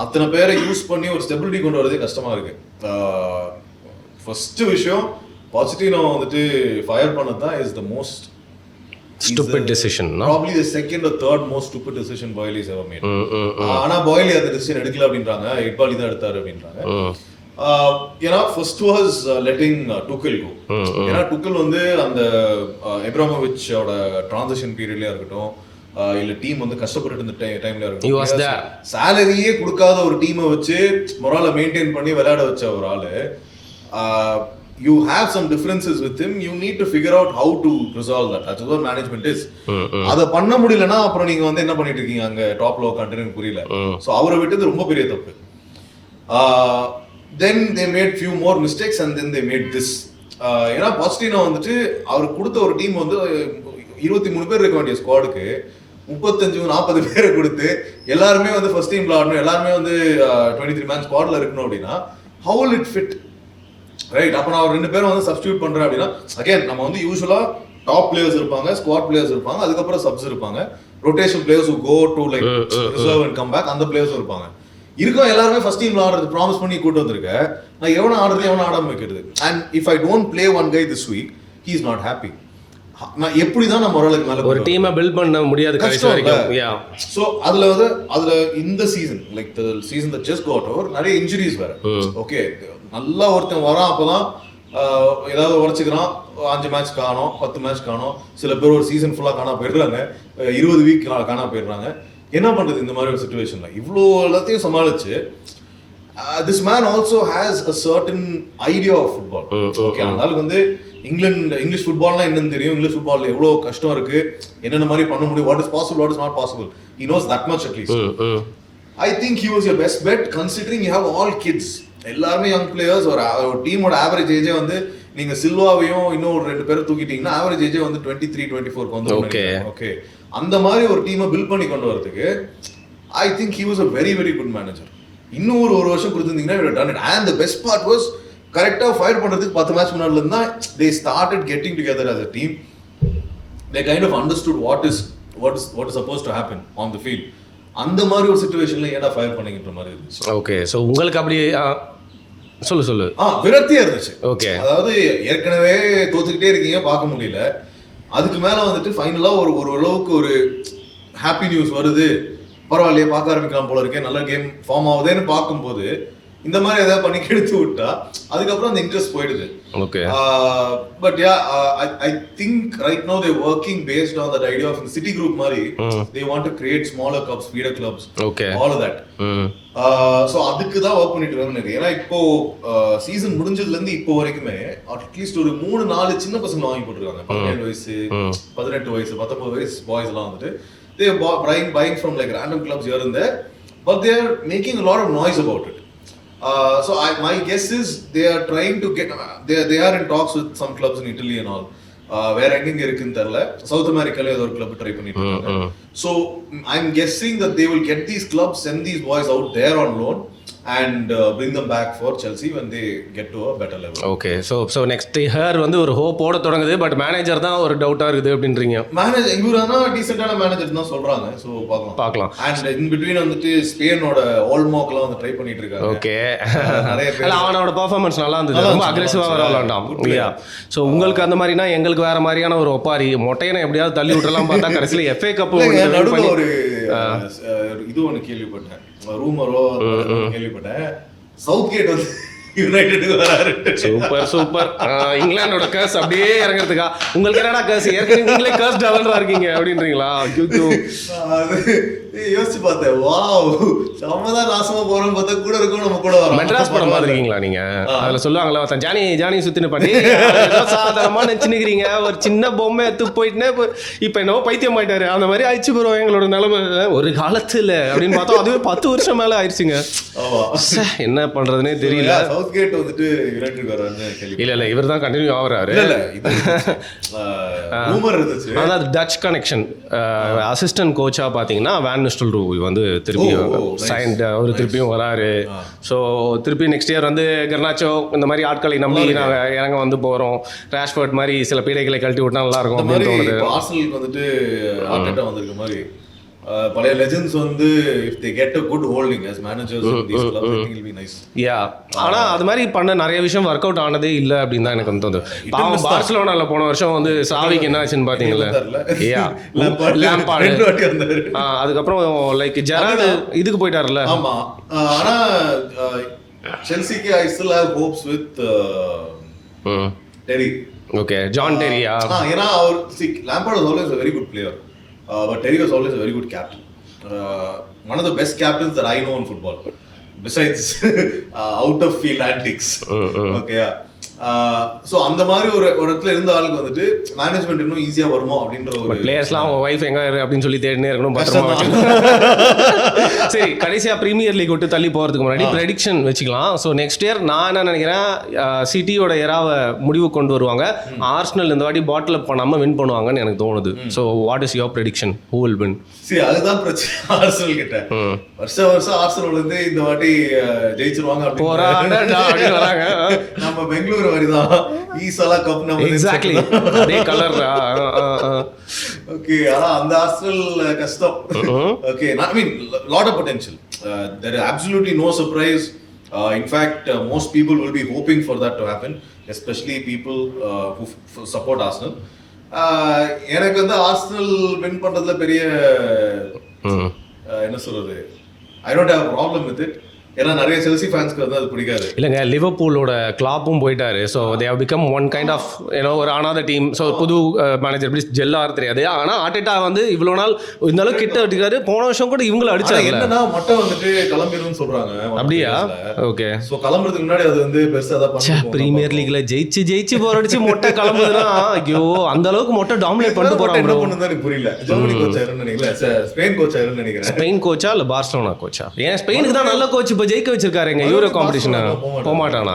அத்தனை பேரை யூஸ் பண்ணி ஒரு ஸ்டெபிலிட்டி கொண்டு வரதே கஷ்டமா இருக்கு. ஃபர்ஸ்ட் விஷயம் பாசிட்டிவ் வந்துட்டு ஃபயர் பண்ணது தான் is the most stupid decision, no? Probably the second or third most stupid decision Boyle has ever made. ஆனா Boyle அந்த decision எடுக்கல அப்படின்றாங்க. எட்பாலி தான் எடுத்தாரு அப்படின்றாங்க. ஏன்னா ஃபர்ஸ்ட் வாஸ் லெட்டிங் டுக்கல் கோ. ஏன்னா டுக்கல் வந்து அந்த எப்ராமோவிச்சோட டிரான்சிஷன் பீரியட்லயா இருக்கட்டும், இல்ல டீம் வந்து கஷ்டப்பட்டு இருந்த டைம்ல இருக்கட்டும், சேலரியே கொடுக்காத ஒரு டீமை வச்சு மொரால மெயின்டைன் பண்ணி விளையாட வச்ச ஒரு ஆளு. You have some differences with him. You need to figure out how to resolve that. That's what management is. அத பண்ண முடியலனா அப்புறம் நீங்க வந்து என்ன பண்ணிட்டு இருக்கீங்க அங்க டாப்ல கண்டினியூ புரியல. சோ அவரை விட்டது ரொம்ப பெரிய தப்பு. Then they made few more mistakes and then they made this. ஏன்னா பாஸ்டினோ வந்துட்டு அவருக்கு கொடுத்த ஒரு டீம் வந்து 23 பேர் இருக்க வேண்டிய ஸ்குவாடுக்கு 35-40 பேரை கொடுத்து எல்லாருமே வந்து ஃபர்ஸ்ட் டீம்ல ஆடணும், எல்லாருமே வந்து 23 மேன் ஸ்குவாட்ல இருக்கணும் அப்படின்னா how will it fit? Right. அப்போ நான் 2 பேரும் வந்து சப்ஸ்டியூட் பண்றேன் அப்படின்னா அகைன் நம்ம வந்து யூஸ்வலா டாப் பிளேயர்ஸ் இருப்பாங்க, ஸ்குவாட் பிளேயர்ஸ் இருப்பாங்க, அதுக்கப்புறம் சப்ஸ் இருப்பாங்க, rotation players who go to like reserve and come back, அந்த பிளேயர்ஸ் இருப்பாங்க. இருக்கும் எல்லாருமே ஃபர்ஸ்ட் டீம்ல ஆடுறது ப்ராமிஸ் பண்ணி கூட்டு வந்திருக்கேன். நான் எவனை ஆடுறது எவனை ஆடாம வைக்கிறது. And if I don't play one guy this week he is not happy. நான் எப்படி தான் நம்ம ஓரளவுக்கு மேல ஒரு டீமை பில்ட் பண்ண முடியாது கடைசி வரைக்கும். ஸோ அதுல இந்த season like the season that just got over நிறைய இன்ஜுரிஸ் வேற. ஓகே, நல்லா ஒருத்தன் வரான், அப்பதான் ஏதாவது உடச்சிக்கிறான், 5 மேட்ச் காணோம், 10 மேட்ச் காணோம், சில பேர் ஒரு சீசன் ஃபுல்லா காணா போயிடுறாங்க, 20 வீக் காணா போயிடுறாங்க. என்ன பண்றது இந்த மாதிரி ஒரு சிச்சுவேஷன்ல? இவ்வளோ எல்லாத்தையும் சமாளிச்சு this man also has a certain idea of football. Okay, அதனால வந்து இங்கிலீஷ் ஃபுட்பால்னா என்னன்னு தெரியும், இங்கிலீஷ் ஃபுட்பால்ல எவ்வளோ கஷ்டம் இருக்கு, என்னென்ன மாதிரி பண்ண முடியும், what is possible, what is not possible, he knows that much at least. I think he was your best bet considering you have all kids. எல்லாருமே யங் பிளேயர்ஸ். ஒரு டீமோட ஆவரேஜ் ஏஜே வந்து நீங்க சில்வாவையும் இன்னும் 2 பேரை தூக்கிட்டீங்கன்னா ஆவரேஜ் ஏஜே வந்து 23-24 வந்து. Okay, அந்த மாதிரி ஒரு டீமை பில்ட் பண்ணி கொண்டு வரதுக்கு I think he was a very very good manager. இன்னும் ஒரு வருஷம் கொடுத்துருந்தீங்கன்னா you would have done it. And the best part was கரெக்டாக ஃபயர் பண்ணுறதுக்கு 10 மேட்ச் முன்னாடில இருந்தா they started getting together as a team. They kind of understood what is supposed to happen on the field. அந்த மாதிரி ஒரு சிச்சுவேஷன்ல ஏன்டா fire பண்ணிக்கிற மாதிரி இருந்துச்சு. ஓகே, ஸோ உங்களுக்கு அப்படி சொல்லு விரக்தியா இருந்துச்சு. ஓகே, அதாவது ஏற்கனவே தோத்துக்கிட்டே இருக்கீங்க, பார்க்க முடியல, அதுக்கு மேல வந்துட்டு ஃபைனலா ஒரு அளவுக்கு ஒரு ஹாப்பி நியூஸ் வருது, பரவாயில்லையே பார்க்க ஆரம்பிக்கலாம் போல இருக்கே, நல்ல கேம் ஃபார்ம் ஆகுதுன்னு பார்க்கும்போது இந்த மாதிரி ஏதாவது பண்ணி கெடுத்து விட்டா அதுக்கப்புறம் அந்த இன்ட்ரெஸ்ட் போயிடுது. Okay, but yeah I think right now they working based on that idea of City group மாதிரி they want to create smaller clubs, feeder clubs, okay, all of that. So அதுக்கு தான் ஒர்க் பண்ணிட்டு இருக்காங்க. ஏன்னா இப்போ season முடிஞ்சதுல இருந்து இப்போ வரைக்குமே அட்லீஸ்ட் ஒரு 3-4 சின்ன பசங்க வாங்கி போட்டுருக்காங்க. 17 வயசு, 18 வயசு, 19 வயசு பாய்ஸ் எல்லாம் வந்துட்டு they are buying from like random clubs here and there, but they are making a lot of noise about it. So my guess is they are trying to get they are in talks with some clubs in Italy and all. Where எங்க இருக்குன்னு தெரியல, south அமெரிக்கால ஏதோ ஒரு club try பண்ணிட்டு இருக்காங்க. So I'm guessing that they will get these clubs, send these boys out there on loan and bring them back for Chelsea when they get to a better level. Okay, so next year வந்து ஒரு ஹோப்போட தொடங்குது, but manager தான் ஒரு டவுட்டா இருக்குது அப்படின்றீங்க. Manager இவரானா டீசென்ட்டான manager தான் சொல்றாங்க. சோ பார்க்கலாம். And in between வந்துட்டு ஸ்பெயினோட ஆல்மோக்லாம் வந்து ட்ரை பண்ணிட்டு இருக்காங்க. ஓகே, நிறைய பேர் அவனோட பெர்ஃபார்மன்ஸ் நல்லா இருந்தது, ரொம்ப அக்ரெசிவா விளையாண்டான். இல்லையா? சோ உங்களுக்கு அந்த மாதிரினா எங்களுக்கு வேற மாதிரியான ஒரு ஒப்பாரி மொட்டையனை எப்படியாவது தள்ளி விட்டுறலாம் பார்த்தா கடைசியில் FA கப் நடுவுல ஒரு இது ஒன்று கேள்விப்பட்டேன், ரூமரோ கேள்விப்பட்டேன், சவுத் கேட் வந்து யுனைடெடுக்கு வராரு. சூப்பர். இங்கிலாண்டோட கர்ஸ் அப்படியே இறங்குறதுக்கா? உங்களுக்கு என்னடா கர்ஸ், ஏற்கனவே நீங்களே கர்ஸ் டவல்ரா இருக்கீங்க அப்படின்றீங்களா? யோசிச்சு பார்த்தேன், வாவ் சமதான் நாசமா போறோம் பார்த்தா கூட இருக்கும், நம்ம கூட வரோம். மெட்ராஸ் படம் பார்த்துருக்கீங்களா நீங்க? அதுல சொல்லுவாங்களா, ஜானி சுத்தின்னு பண்ணி சாதாரணமா நினைச்சுக்கிறீங்க, ஒரு சின்ன பொம்மை எடுத்து போயிட்டுனே இப்ப என்னவோ பைத்தியம் ஆயிட்டாரு, அந்த மாதிரி ஆயிடுச்சு ப்ரோ எங்களோட நிலைமை ஒரு காலத்துல அப்படின்னு பார்த்தோம். அதுவே 10 வருஷம் மேல ஆயிடுச்சுங்க. என்ன பண்றதுன்னே தெரியல. சவுத் கேட் வந்துட்டு யுனைடெட் வரான்னு கேள்வி. இல்ல இவர் தான் கண்டினியூ ஆகுறாரு. அதாவது டச் கனெக்ஷன் அசிஸ்டன்ட் கோச்சா பாத்தீங்கன்னா வேன் நிஸ்டல்ரூய் வந்து திருப்பியும் வராரு. ஸோ திருப்பி நெக்ஸ்ட் இயர் வந்து கர்னாச்சோ இந்த மாதிரி ஆட்களை நம்பி நாங்கள் இறங்க வந்து போகிறோம். ராஷ்ஃபோர்ட் மாதிரி சில பீடைகளை கழட்டி விட்டா நல்லா இருக்கும் அப்படின்னு தோணுது. ஆர்சனலுக்கு வந்துட்டு ஆர்டெட்டா வந்திருக்க மாதிரி பழைய லெஜெண்ட்ஸ் வந்து if they get a good holding as managers of these clubs, I think it will be nice. Yeah, ஆனா அது மாதிரி பண்ண நிறைய விஷயம் ஒர்க் அவுட் ஆனதே இல்ல அப்படின்னு தான் எனக்கு தோணுது. பாவம் பார்சிலோனால போன வருஷம் வந்து சாவிக்கு என்ன ஆச்சுன்னு பாத்தீங்களா? லாம்பார்ட் வந்தாரு. அதுக்கப்புறம் லைக் ஜெரார்டு இதுக்கு போயிட்டாருல்ல. ஆமா, ஆனா செல்சிக்கு I still have hopes with Terry. Okay, John Terry. ஏன்னா அவர் Lampard was always a very good player. But Terry was always a very good captain. One of the best captains that I know in football, besides out of field antics. Okay, so அந்த மாதிரி ஒரு இடத்துல இருந்த ஆளுக்கு வந்துட்டு management இன்னும் ஈஸியாக வருமோ அப்படின்ற ஒரு பிளேயர்ஸ்லாம் அவங்க ஒய்ஃப் எங்கே அப்படின்னு சொல்லி தேடினே இருக்கணும், பத்திரமா. சரி, கடைசியாக ப்ரீமியர் லீக் விட்டு தள்ளி போகிறதுக்கு முன்னாடி ப்ரெடிக்ஷன் வச்சுக்கலாம். ஸோ நெக்ஸ்ட் இயர் நான் என்ன நினைக்கிறேன், சிட்டியோட எராவை முடிவு கொண்டு வருவாங்க. ஆர்சனல் இந்த வாட்டி பாட்டில் பண்ணாமல் வின் பண்ணுவாங்கன்னு எனக்கு தோணுது. So what is your prediction, who will win? சரி, அதுதான் பிரச்சனை ஆர்சனல் கிட்ட. வருஷம் ஆர்சனல் வந்து இந்த வாட்டி ஜெயிச்சிருவாங்க அப்படின்னு வராங்க. நம்ம பெங்களூர் வரிதான் ஈசாலா கப் நம்ம எக்ஸாக்ட்லி அதே கலர். ஓகே, ஆனா அந்த ஆர்சனல் கஷ்டம். Okay, I mean lot of potential. There is absolutely no surprise. In fact, most people will be hoping for that to happen, especially people who support Arsenal. எனக்கு வந்து Arsenal win பண்றதுல பெரிய என்ன சொல்றது, I don't have a problem with it. ஏன்னா நிறைய Chelsea ஃபேன்ஸ்க்கு வந்து அது பிடிக்காது. இல்லைங்க, லிவர்பூலோட கிளாப்பும் போயிட்டாரு. So they have become one kind of ஒரு அனாதர் டீம். ஸோ புது மேனேஜர் எப்படி ஜெல்லாக தெரியாது. ஆனால் ஆர்டெட்டா வந்து இவ்வளோ நாள் இந்த அளவுக்கு கிட்ட அடிக்காரு. போன வருஷம் கூட இவங்களை அடிச்சாங்க. என்னன்னா மட்டும் வந்துட்டு கிளம்பிடும்னு சொல்றாங்க. அப்படியா? ஓகே. ஸோ கிளம்புறதுக்கு முன்னாடி அது வந்து பெருசாக தான் பண்ணுவோம். பிரீமியர் லீக்ல ஜெயிச்சு போர் அடிச்சு மொட்டை கிளம்புதுன்னா ஐயோ அந்த அளவுக்கு மொட்டை டாமினேட் பண்ணிட்டு போறாங்க. என்ன பண்ணுன்னு புரியல. ஜெர்மனி கோச்சா இருன்னு நினைக்கிறேன், ஸ்பெயின் கோச்சா இருன்னு நினைக்கிறேன். ஸ்பெயின் கோச்சா இல்ல பார்சலோனா கோச்சா? ஏன் ஸ்பெயினுக்கு தான் நல்ல கோச் ஜெயிக்க வச்சிருக்காருங்க யூரோ காம்படிஷன். போக மாட்டானா?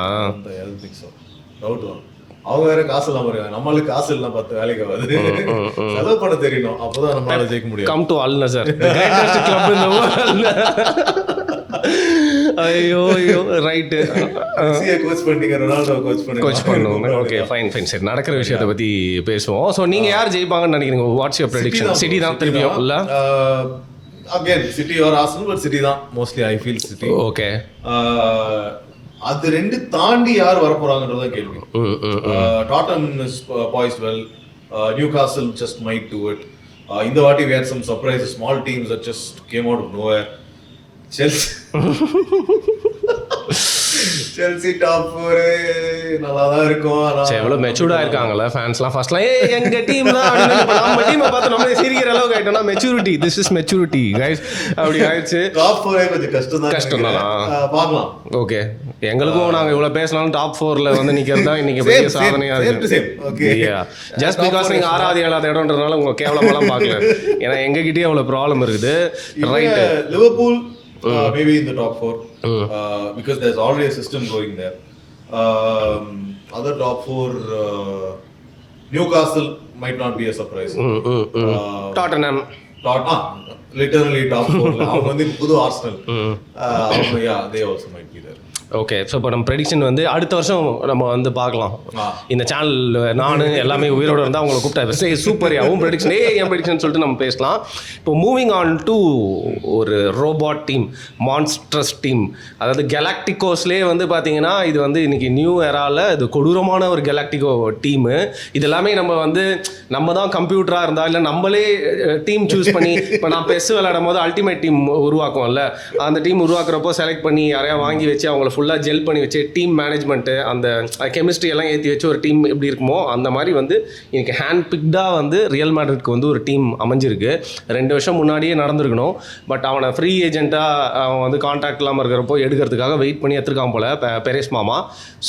அவங்க வேற காசு இல்லாம இருக்காங்க. நம்மளுக்கு காசு எல்லாம் பார்த்து வேலைக்கு ஆகாது, செலவு பண்ண தெரியணும், அப்பதான் நம்மளால ஜெயிக்க முடியும். Come to Al Nassr, the greatest club in the world. ஐயோ ரைட். மெஸ்ஸியை கோச் பண்ணிங்க, ரொனால்டோ கோச் பண்ணுங்க. Okay, fine. சரி, நடக்கிற விஷயத்தை பத்தி பேசுவோம். ஸோ நீங்க யார் ஜெயிப்பாங்கன்னு நினைக்கிறீங்க? What's your prediction? சிட்டி தான் திருப்பியும் இல்ல? Again city or arsenal, but city தான் mostly. I feel city. Okay, அது ரெண்டு தாண்டி யார் வர போறாங்கன்றத கேள்வி. Tottenham is poised well, Newcastle just might do it. இந்த வாட்டி we had some surprises, small teams that just came out of nowhere. Chelsea top 4 நல்லா தான் இருக்கும். சரி, எவ்வளோ மெச்சூர்டா இருக்காங்கல்ல ஃபேன்ஸ்லாம். ஃபர்ஸ்ட்லாம் எங்க டீம் தான் அப்படின்னு நம்ம டீமை பார்த்து நம்மளே சிரிக்கிற அளவுக்கு ஆயிட்டோம்னா maturity, this is maturity guys அப்படி ஆயிடுச்சு. டாப் 4 கொஞ்சம் கஷ்டம் தான். பார்க்கலாம். ஓகே, எங்களுக்கும் நாங்கள் இவ்வளோ பேசினாலும் டாப் 4ல வந்து நிற்கிறது தான் இன்னைக்கு பெரிய சாதனையா இருக்கு. ஜஸ்ட் பிகாஸ் நீங்கள் 6வது 7வது இடம்ன்றதுனால உங்க கேவலமெல்லாம் பார்க்கல. ஏன்னா எங்ககிட்டயே அவ்வளோ ப்ராப்ளம் இருக்குது. Right, Liverpool maybe in the top 4 because there's already a system going there. Other top 4, Newcastle might not be a surprise. Tottenham literally top 4. அவங்க வந்து புது Arsenal. Yeah, they also might be there. Okay, so இப்போ நம்ம prediction வந்து அடுத்த வருஷம் நம்ம வந்து பார்க்கலாம். இந்த சேனல் நான் எல்லாமே உயிரோடு இருந்தால் அவங்களை கூப்பிட்டா சரி சூப்பர் யாவும் ப்ரெடிக்ஷன் என் ப்ரெடிக்ஷன் சொல்லிட்டு நம்ம பேசலாம். இப்போ மூவிங் ஆன் டு ஒரு ரோபாட் டீம், மான்ஸ்ட்ரஸ் டீம், அதாவது கெலாக்டிகோஸ்லேயே வந்து பார்த்தீங்கன்னா இது வந்து இன்னைக்கு நியூ எராவில் இது கொடூரமான ஒரு கெலாக்டிகோ டீமு. இது எல்லாமே நம்ம தான் கம்ப்யூட்டராக இருந்தால் இல்லை நம்மளே டீம் சூஸ் பண்ணி இப்போ நான் பெஸ் விளையாடும் போது அல்டிமேட் டீம் உருவாக்குவோம்ல, அந்த டீம் உருவாக்குறப்போ செலக்ட் பண்ணி யாரையா வாங்கி வச்சு அவங்கள ஃபுல்லாக ஜெல் பண்ணி வச்சு டீம் மேனேஜ்மெண்ட்டு அந்த கெமிஸ்ட்ரி எல்லாம் ஏற்றி வச்சு ஒரு டீம் எப்படி இருக்குமோ அந்த மாதிரி வந்து எனக்கு ஹேண்ட் பிக்டாக வந்து ரியல் மேட்ரிட்க்கு வந்து ஒரு டீம் அமைஞ்சிருக்கு. 2 வருஷம் முன்னாடியே நடந்திருக்கணும், பட் அவனை ஃப்ரீ ஏஜென்ட்டாக அவன் வந்து கான்டாக்ட் இல்லாமல் இருக்கிறப்போ எடுக்கிறதுக்காக வெயிட் பண்ணி எடுத்துருக்கான் போல் பெரேஸ் மாமா.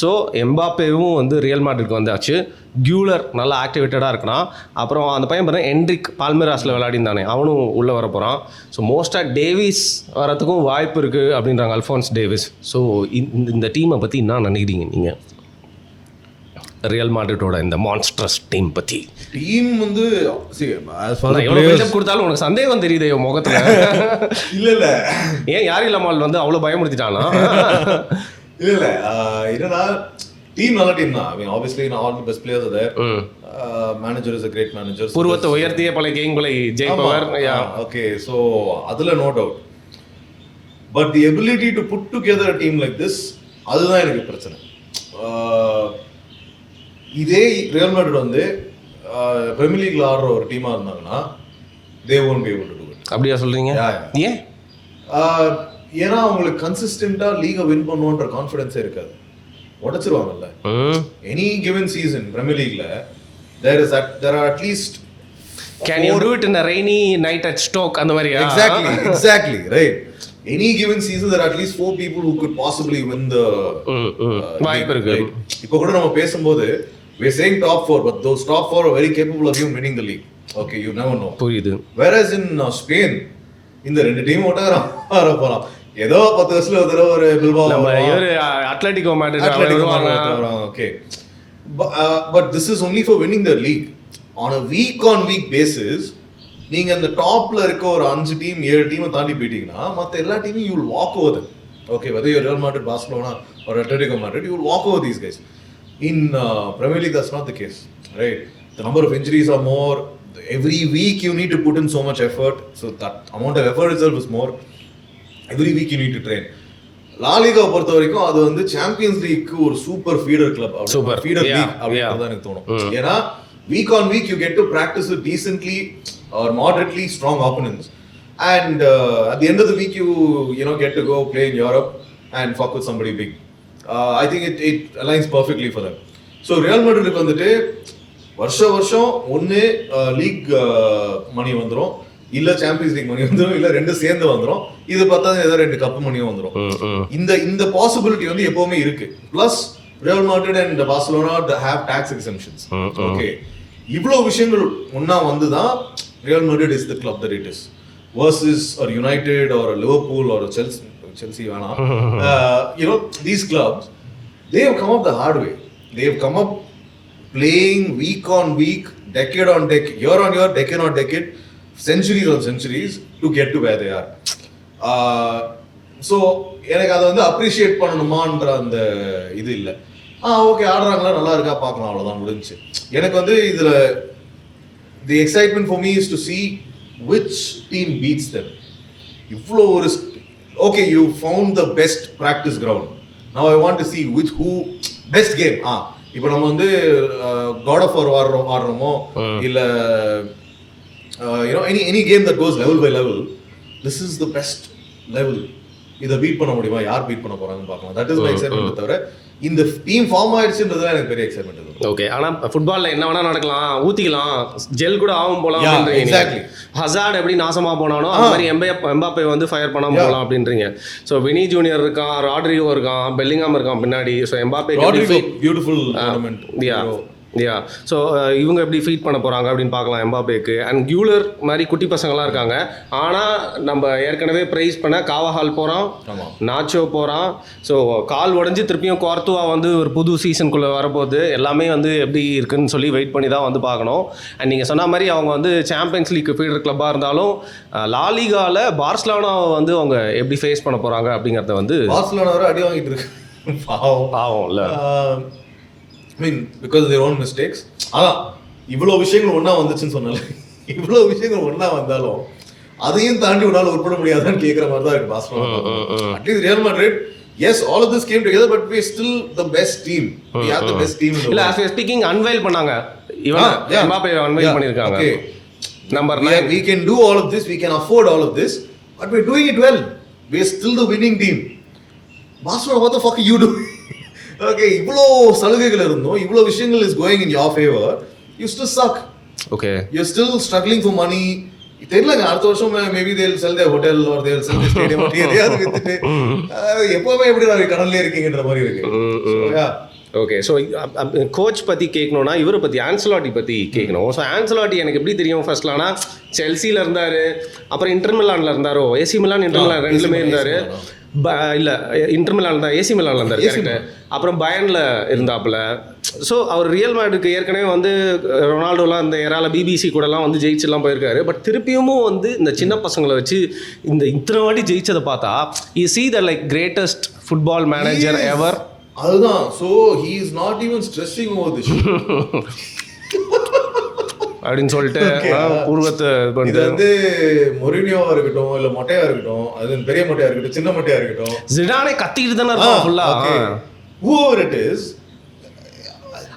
ஸோ எம்பாப்பேவும் வந்து ரியல் மேட்ரிட்க்கு வந்தாச்சு. கியூலர் நல்லா ஆக்டிவேட்டடாக இருக்கான். அப்புறம் அந்த பையன் பார்த்தீங்கன்னா என்ட்ரிக் பால்மெராஸில் விளையாடிந்தானே அவனும் உள்ளே வர போகிறான். ஸோ மோஸ்ட்டாக டேவிஸ் வரத்துக்கும் வாய்ப்பு இருக்குது அப்படின்றாங்க, அல்ஃபான்ஸ் டேவிஸ். ஸோ இந்த டீமை பற்றி என்ன நினைக்கிறீங்க நீங்கள், ரியல் மேட்ரிட்டோட இந்த மான்ஸ்ட்ரஸ் டீம் பற்றி? டீம் வந்து கொடுத்தாலும் உனக்கு சந்தேகம் தெரியுது முகத்தில். இல்லை ஏன் யார் இல்லாமல் வந்து அவ்வளோ பயமுறுத்திட்டானா? இல்லை என்னன்னா டீம் நல்ல டீம் தான். I mean obviously all the best players are there. Manager is a great manager. பூர்வத்தை உயர்த்திய பல கேம்களை ஜெயிப்பவர். Okay, so அதுல no doubt. But the ability to put together a team like this, அதுதான் எனக்கு பிரச்சனை. இதே ரியல் மேட்ரிட் வந்து premier லீக்ல ஆடுற ஒரு டீமா இருந்தாங்கன்னா they won't be able to do it. அப்படியா சொல்றீங்க? ஏன்? ஏன்னா அவங்களுக்கு கன்சிஸ்டன்ட்டா லீகை வின் பண்ணுவோன்ற கான்ஃபிடன்ஸே இருக்காது. உடைச்சிருவாங்கல்ல. எனி given season பிரீமியர் லீக்ல there are at least can you do it in a rainy night at Stoke அந்த மாதிரியா? exactly right. Any given season there are at least 4 people who could possibly win the வாய்ப்பு இருக்கு. இப்போ கூட நம்ம பேசும்போது we are saying top 4, but those top 4 are very capable of even winning the league. Okay, you never know. புரியுது. Whereas in Spain இந்த ரெண்டு team வர போலாம். ஏதோ 10 வருஷத்துல ஒரு தடவை ஒரு பில்பாவோ நம்ம இவரு அட்லெட்டிகோ மேட்ரிட் வருவாங்க. Okay, but this is only for winning the league. On a week on week basis நீங்க அந்த டாப்ல இருக்க ஒரு 5 டீம் 7 டீமை தாண்டி போயிட்டீங்கன்னா மற்ற எல்லா டீமும் you will walk over them. Okay, whether you're Real Madrid, Barcelona or Atletico Madrid, you will walk over these guys. In Premier League that's not the case, right? The number of injuries are more. Every week you need to put in so much effort, so that amount of effort itself is more. Every week you need to train. La Liga பொறுத்த வரைக்கும் அது வந்து Champions League ஒரு super feeder club, feeder league அப்படின்றத எனக்கு தோணும். ஏன்னா week on week you get to practice with decently or moderately strong opponents, and at the end of the week you know get to go play in Europe and fuck with somebody big. I think it aligns perfectly for them. So Real Madrid வந்துட்டு வருஷம் ஒன்று league மணி வந்துடும், இல்ல champions league மணி வந்துடும், இல்ல ரெண்டு சேர்ந்து வந்துடும். இது பார்த்தா ஏதோ 2 கப் மணியும் வந்துடும். இந்த பாசிபிலிட்டி வந்து எப்பவுமே இருக்கு. Plus Real Madrid and Barcelona have tax exemptions. Okay, இவ்வளோ விஷயங்கள் ஒன்னா வந்துதான் Real Madrid is the club that it is versus or United or Liverpool or Chelsea வேணாம். You know, these clubs, they have come up the hard way. They have come up playing week on week, decade on decade, year on year, decade on decade, centuries on centuries to get to where they are. So எனக்கு அதை வந்து appreciate பண்ணணுமான்ற அந்த இது இல்லை. Okay ஆடுறாங்களா, நல்லா இருக்கா பார்க்கலாம், அவ்வளோதான் முடிஞ்சு. எனக்கு வந்து இதில் the excitement for me is to see which team beats them. இவ்வளோ ஒரு okay you found the best practice ground. Now I want to see who best game. இப்போ நம்ம வந்து காட் ஆஃப் வார் ஆடுறோமோ இல்லை any game that goes level by level, this is the best level. இதை beat பண்ண முடியுமா, யார் beat பண்ண போறாங்கன்னு பார்க்கலாம். That is my excitement. தவிர இந்த டீம் ஃபார்ம் ஆயிடுச்சுன்றது எனக்கு பெரிய எக்ஸைட்மெண்ட். ஓகே, ஆனால் ஃபுட்பாலில் என்ன வேணா நடக்கலாம், ஊற்றிக்கலாம், ஜெல் கூட ஆகும் போகலாம் அப்படின்றீங்க. எக்ஸாக்ட்லி. ஹசார்ட் எப்படி நாசமாக போனானோ அது மாதிரி எம்பாப்பே வந்து ஃபயர் பண்ணாமல் போகலாம் அப்படின்றீங்க. ஸோ வினி ஜூனியர் இருக்கான், ராட்ரிகோ இருக்கான், பெல்லிங்காம் இருக்கான் பின்னாடி. So Mbappe beautiful tournament. Yeah, so இவங்க எப்படி ஃபீட் பண்ண போகிறாங்க அப்படின்னு பார்க்கலாம் எம்பாப்பேக்கு. அண்ட் கியூலர் மாதிரி குட்டி பசங்களாம் இருக்காங்க. ஆனால் நம்ம ஏற்கனவே ப்ரைஸ் பண்ண காவாஹால் போகிறான், நாச்சோ போகிறான். ஸோ கால் உடஞ்சி திருப்பியும் குவார்த்துவா வந்து ஒரு புது சீசனுக்குள்ளே வரப்போகுது. எல்லாமே வந்து எப்படி இருக்குன்னு சொல்லி வெயிட் பண்ணி தான் வந்து பார்க்கணும். அண்ட் நீங்கள் சொன்ன மாதிரி அவங்க வந்து சாம்பியன்ஸ் லீக் ஃபீல்டர் கிளப்பாக இருந்தாலும் லாலிகாவில் பார்சலோனாவை வந்து அவங்க எப்படி ஃபேஸ் பண்ண போகிறாங்க அப்படிங்கிறத வந்து பார்சலோனா வர அடி வாங்கிட்டு இருக்கு. பாவம் இல்லை, I mean, because of their own mistakes. அதான் இவ்வளோ விஷயங்கள் ஒன்றா வந்துச்சுன்னு சொன்னால, இவ்வளோ விஷயங்கள் ஒன்றா வந்தாலும் அதையும் தாண்டி ஒரு நாள் உட்பட முடியாதான்னு கேட்குற மாதிரி தான் இருக்கு Barcelona. At least real Madrid, yes, all of this came together, but we are still the best team. We are the best team in the world. இல்ல, as we are speaking, unveil பண்ணாங்க. இவன் எம்பாப்பே unveil பண்ணிருக்காங்க. Okay. Number 9. We can do all of this, we can afford all of this, but we are doing it well. We are still the winning team. Barcelona, what the fuck are you doing? Okay, இவ்வளோ சலுகைகள் இருந்தோம், இவ்வளோ விஷயங்கள் is going in your favor, you still suck. Okay. You're still struggling for money. தெரியலங்க, அடுத்த வருஷம் maybe they'll sell their hotel or they'll sell the stadium. எதையாவது வித்துட்டு எப்பவுமே எப்படி நான் கடல்லே இருக்கீங்கன்ற மாதிரி இருக்கு. ஓகே, ஸோ கோச் பற்றி கேட்கணும்னா இவரை பற்றி ஆன்சலாட்டி பற்றி கேட்கணும். ஸோ ஆன்சலாட்டி எனக்கு எப்படி தெரியும் ஃபர்ஸ்ட்லானா செல்சியில் இருந்தார், அப்புறம் இன்டர் மிலானில் இருந்தாரோ, ஏசி மிலான் இன்டர் மிலான் ரெண்டுலேயுமே இருந்தார். இல்லை, இன்டர் மிலான் தான், ஏசி மிலானில் இருந்தார் கரெக்டு. அப்புறம் பயனில் இருந்தாப்புல. ஸோ அவர் ரியல் மேட்ருக்கு ஏற்கனவே வந்து ரொனால்டோலாம் இந்த ஏரால பிபிசி கூடலாம் வந்து ஜெயிச்சுலாம் போயிருக்காரு. பட் திருப்பியும் வந்து இந்த சின்ன பசங்களை வச்சு இந்த இத்தனை வாட்டி ஜெயிச்சதை பார்த்தா you see the like greatest football manager ever. அதுதான். So he is not even stressing over this அப்படின்னு சொல்லிட்டு பூர்வத்தை இது வந்து மொரினியோவா இருக்கட்டும், இல்ல மொட்டையா இருக்கட்டும், அது பெரிய மொட்டையா இருக்கட்டும், சின்ன மொட்டையா இருக்கட்டும், ஜிடானே கத்திட்டு தானே இருப்பான் ஃபுல்லா. whoever it is,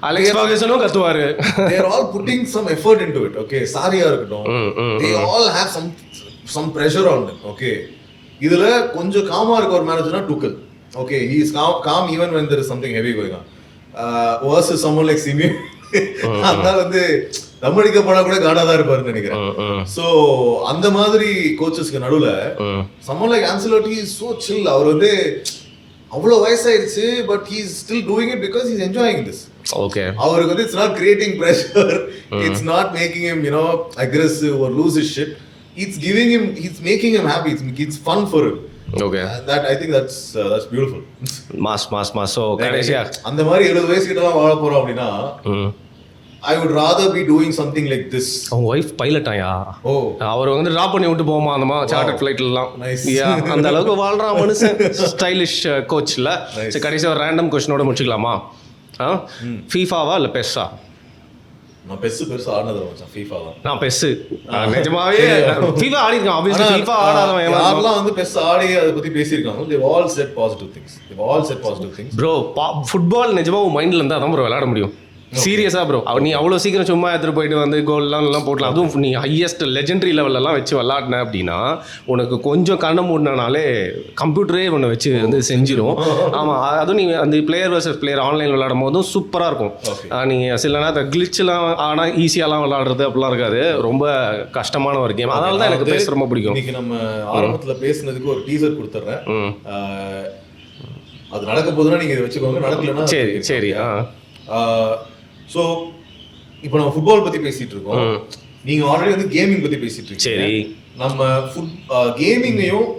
அலெக்ஸ் ஃபர்கூசனும் கத்துவாரு. they are all putting some effort into it. Okay, சாரியா இருக்கட்டும், they all have some pressure on them. Okay, இதுல கொஞ்சம் காமா இருக்க ஒரு மேனேஜர்னா டுக்கல். Okay, he is calm even when there is something heavy going on. Versus someone like Simeone, அதனால வந்து தமிழிக்க போனா கூட காடாதான் இருப்பாருன்னு நினைக்கிறேன். ஸோ அந்த மாதிரி கோச்சஸ்க்கு நடுவில் someone like Ancelotti is so chill. அவர் வந்து அவ்வளோ வயசாயிருச்சு, but he is still doing it because he is enjoying this. Okay. அவருக்கு வந்து it's not creating pressure, it's not making him aggressive or lose his shit. It's giving him, it's making him happy. It's fun for him. Okay. That I think that's beautiful. Mass. So கடைசியா அந்த மாதிரி 70 வயசு கிட்டலாம் வாழ போறோம் அப்படின்னா I would rather be doing something like this. அவங்க wife பைலட்டாயா? ஓ, அவர் வந்து டிராப் பண்ணி விட்டு போமா அந்த மாதிரி சார்ட்டர் ஃப்ளைட்லாம். அந்த அளவுக்கு வாழ்றான் மனுஷன். ஸ்டைலிஷ் கோச்ல. சரி, கடைசியா ஒரு ரேண்டம் क्वेश्चनோட முடிச்சுக்கலாமா? ஃபீஃபாவா இல்ல பெஸ்ஸா? நான் பெருசா ஆடுனது மச்சான். ஃபீஃபா தான். நான் பெஸ் நிஜமாவே ஃபீஃபா ஆடி இருக்கேன். ஆப்வியஸ்லி ஃபீஃபா ஆடாதவன் யாரெல்லாம் வந்து பெஸ் ஆடி அதை பத்தி பேசியிருக்காங்க, they all said positive things. Bro, football நிஜமா உன் மைண்ட்ல இருந்தா தான் ப்ரோ விளையாட முடியும். சீரியஸா ப்ரோ. நீ அவ்வளோ சீக்கிரம் சும்மா எடுத்துகிட்டு போயிட்டு வந்து கோல்லாம் போடலாம். அதுவும் நீ ஹையஸ்ட் லெஜெண்டரி லெவலெல்லாம் வச்சு விளாட்ன அப்படின்னா உனக்கு கொஞ்சம் கண்ணை மூடினாலே கம்ப்யூட்டரே ஒன்று வச்சு வந்து செஞ்சிடும். ஆமாம், அதுவும் நீங்கள் அந்த பிளேயர் வர்சஸ் பிளேயர் ஆன்லைன் விளாடும் போதும் சூப்பராக இருக்கும். நீங்கள் சில நேரம் கிளிச்செலாம் ஆனால் ஈஸியாலாம் விளாடுறது அப்படிலாம் இருக்காது. ரொம்ப கஷ்டமான ஒரு கேம். அதனால தான் எனக்கு பேச ரொம்ப பிடிக்கும். இன்னைக்கு நம்ம ஆரம்பத்தில் பேசுனதுக்கு ஒரு டீசர் கொடுத்துட்றேன். அது நடக்க போதுன்னா நீங்கள் இதை வச்சுக்கோங்க, நடக்கலன்னா சரி. ஸோ இப்போ நம்ம ஃபுட்பால் பற்றி பேசிகிட்டு இருக்கோம், நீங்கள் ஆல்ரெடி வந்து கேமிங் பற்றி பேசிகிட்டு இருக்கீங்க. சரி, நம்ம கேமிங்கையும்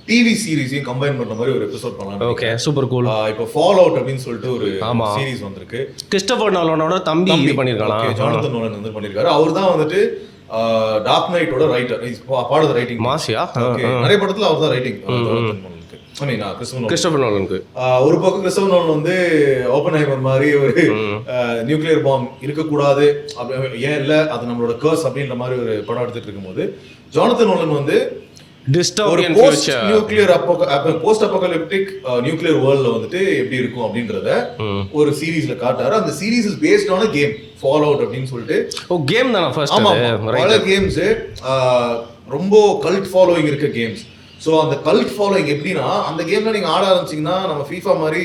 டிவி சீரிஸையும் கம்பைன் பண்ணுற மாதிரி ஒரு எபிசோட் பண்ணலாம். Okay, super cool. இப்போ ஃபால் அவுட் அப்படின்னு சொல்லிட்டு ஒரு சீரிஸ் வந்திருக்கு. கிறிஸ்டோபர் நோலனோட தம்பி பண்ணியிருக்காங்க. ஜானதன் நோலன் வந்து பண்ணியிருக்காரு. அவர் தான் வந்துட்டு டார்க் நைட்டோட writer. Part of the writing மாசியா. நிறைய படத்தில் அவர் தான் ரைட்டிங். கிறிஸ்டோபர் நோலனுக்கு ஒரு பக்கம் கிறிஸ்டோபர் நோலன் வந்து ஓப்பன்ஹைமர் மாதிரி ஒரு நியூக்ளியர் பாம் இருக்கக்கூடாது, ஏன் இல்லை அது நம்மளோட கர்ஸ் அப்படின்ற மாதிரி ஒரு படம் எடுத்துட்டு இருக்கும்போது, ஜானதன் நோலன் வந்து dystopian post future. Nuclear post apocalyptic nuclear வேர்ல்ட்ல வந்துட்டு எப்படி இருக்கும் அப்படின்றத ஒரு சீரீஸ்ல காட்டாரு. அந்த series is based on game Fallout அப்படின்னு சொல்லிட்டு. ஓ கேம் தானா ஃபர்ஸ்ட்? ஆமா, பல கேம்ஸ் ரொம்ப கல்ட் ஃபாலோயிங் இருக்க கேம்ஸ். ஸோ அந்த கல்ட் ஃபாலோயிங் எப்படின்னா, அந்த கேம்ல நீங்க ஆட ஆரம்பிச்சீங்கன்னா நம்ம ஃபீஃபா மாதிரி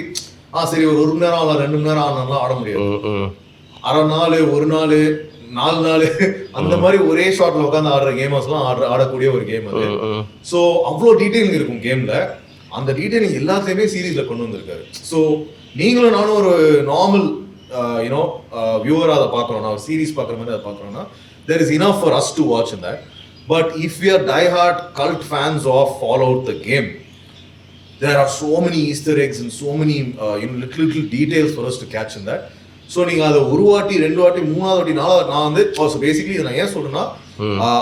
சரி ஒரு மணி நேரம் ஆகலாம் 2 மணி நேரம் ஆகலாம் ஆட முடியாது. அரை நாள், ஒரு நாள், 4 நாள் அந்த மாதிரி ஒரே ஷாட்ல உட்காந்து ஆடுற கேமர்ஸ் எல்லாம் ஆடக்கூடிய ஒரு கேம் அது. ஸோ அவ்வளோ டீடைலிங் இருக்கும் கேம்ல. அந்த டீடைலிங் எல்லாத்தையுமே சீரீஸ்ல கொண்டு வந்திருக்காரு. ஸோ நீங்களும் நானும் ஒரு நார்மல் யூனோ வியூவரா அதை பார்க்குறோம்னா, ஒரு சீரீஸ் பார்க்குற மாதிரி அதை பார்க்குறோம்னா, there is enough for us to watch in that. But if we are die-hard cult fans of Fallout the game, there are so many Easter eggs and so many little details for us to catch in that. So நீங்க அதை ஒரு வாட்டி, 2 வாட்டி, 3வது வாட்டி, 4வது நான் வந்து பேசிக்கலி இதை நான் ஏன் சொல்றேன்னா,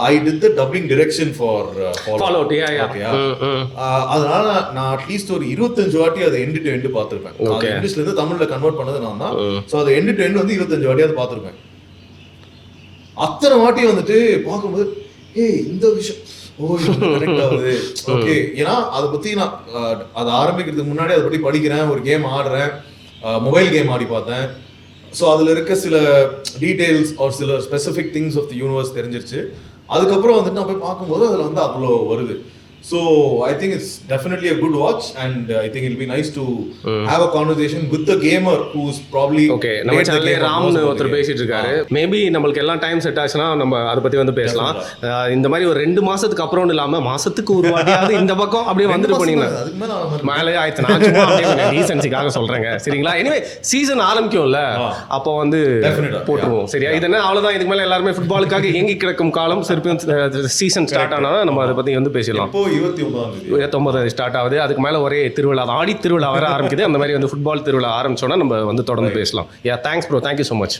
I did the dubbing direction for followed. அதனால நான் அட்லீஸ்ட் ஒரு 25 வாட்டி அதை எண்டு டு எண்டு பார்த்துருப்பேன். இங்கிலீஷ்ல இருந்து தமிழ்ல கன்வெர்ட் பண்ணது நான் தான். ஸோ அதை எண்டு டு எண்டு வந்து 25 வாட்டி அதை பார்த்துருப்பேன். அத்தனை வாட்டி வந்துட்டு பார்க்கும்போது இந்த விஷயம் கரெக்ட் ஆகுது. ஓகே, ஏன்னா அதை பத்தி நான் அதை ஆரம்பிக்கிறதுக்கு முன்னாடி அதை பத்தி படிக்கிறேன், ஒரு கேம் ஆடுறேன், மொபைல் கேம் ஆடி பார்த்தேன். ஸோ அதில் இருக்க சில டீட்டெயில்ஸ் ஒரு சில specific things of the universe தெரிஞ்சிருச்சு. அதுக்கப்புறம் வந்துட்டு நான் போய் பார்க்கும்போது அதில் வந்து அவ்வளோ வருது. So I think it's definitely a good watch, and I think it'll be nice to have a conversation with the gamer who's probably okay. நம்ம சேனல்ல ராம்னு ஒருத்தர் பேசிட்டு இருக்காரு. மேபி நம்மளுக்கு எல்லாம் டைம் செட் ஆச்சுன்னா நம்ம அதை பத்தி வந்து பேசலாம். இந்த மாதிரி ஒரு 2 மாசத்துக்கு அப்புறம் இல்லாம மாசத்துக்கு ஒரு வாட்டியாவது இந்த பக்கம் அப்படியே வந்துட்டு போனீங்கன்னா மேலே ஆயிடுச்சு. நான் சும்மா அப்படியே டீசன்சிக்காக சொல்றேங்க, சரிங்களா? எனிவே சீசன் ஆரம்பிக்கும்ல, அப்போ வந்து போட்டுருவோம், சரியா? இது என்ன அவ்வளவுதான். இதுக்கு மேல எல்லாருமே ஃபுட்பாலுக்காக இயங்கி கிடக்கும் காலம் திருப்பி சீசன் ஸ்டார்ட் ஆனா நம்ம அதை பத்தி வந்து பேசலாம். 29 ஸ்டார்ட் ஆகுது. அதுக்கு மேலே ஒரே திருவிழா, ஆடி திருவிழா வர ஆரம்பிக்குது. அந்த மாதிரி வந்து ஃபுட்பால் திருவிழா ஆரம்பிச்சோன்னா நம்ம வந்து தொடர்ந்து பேசலாம். Thanks bro, thank you so much.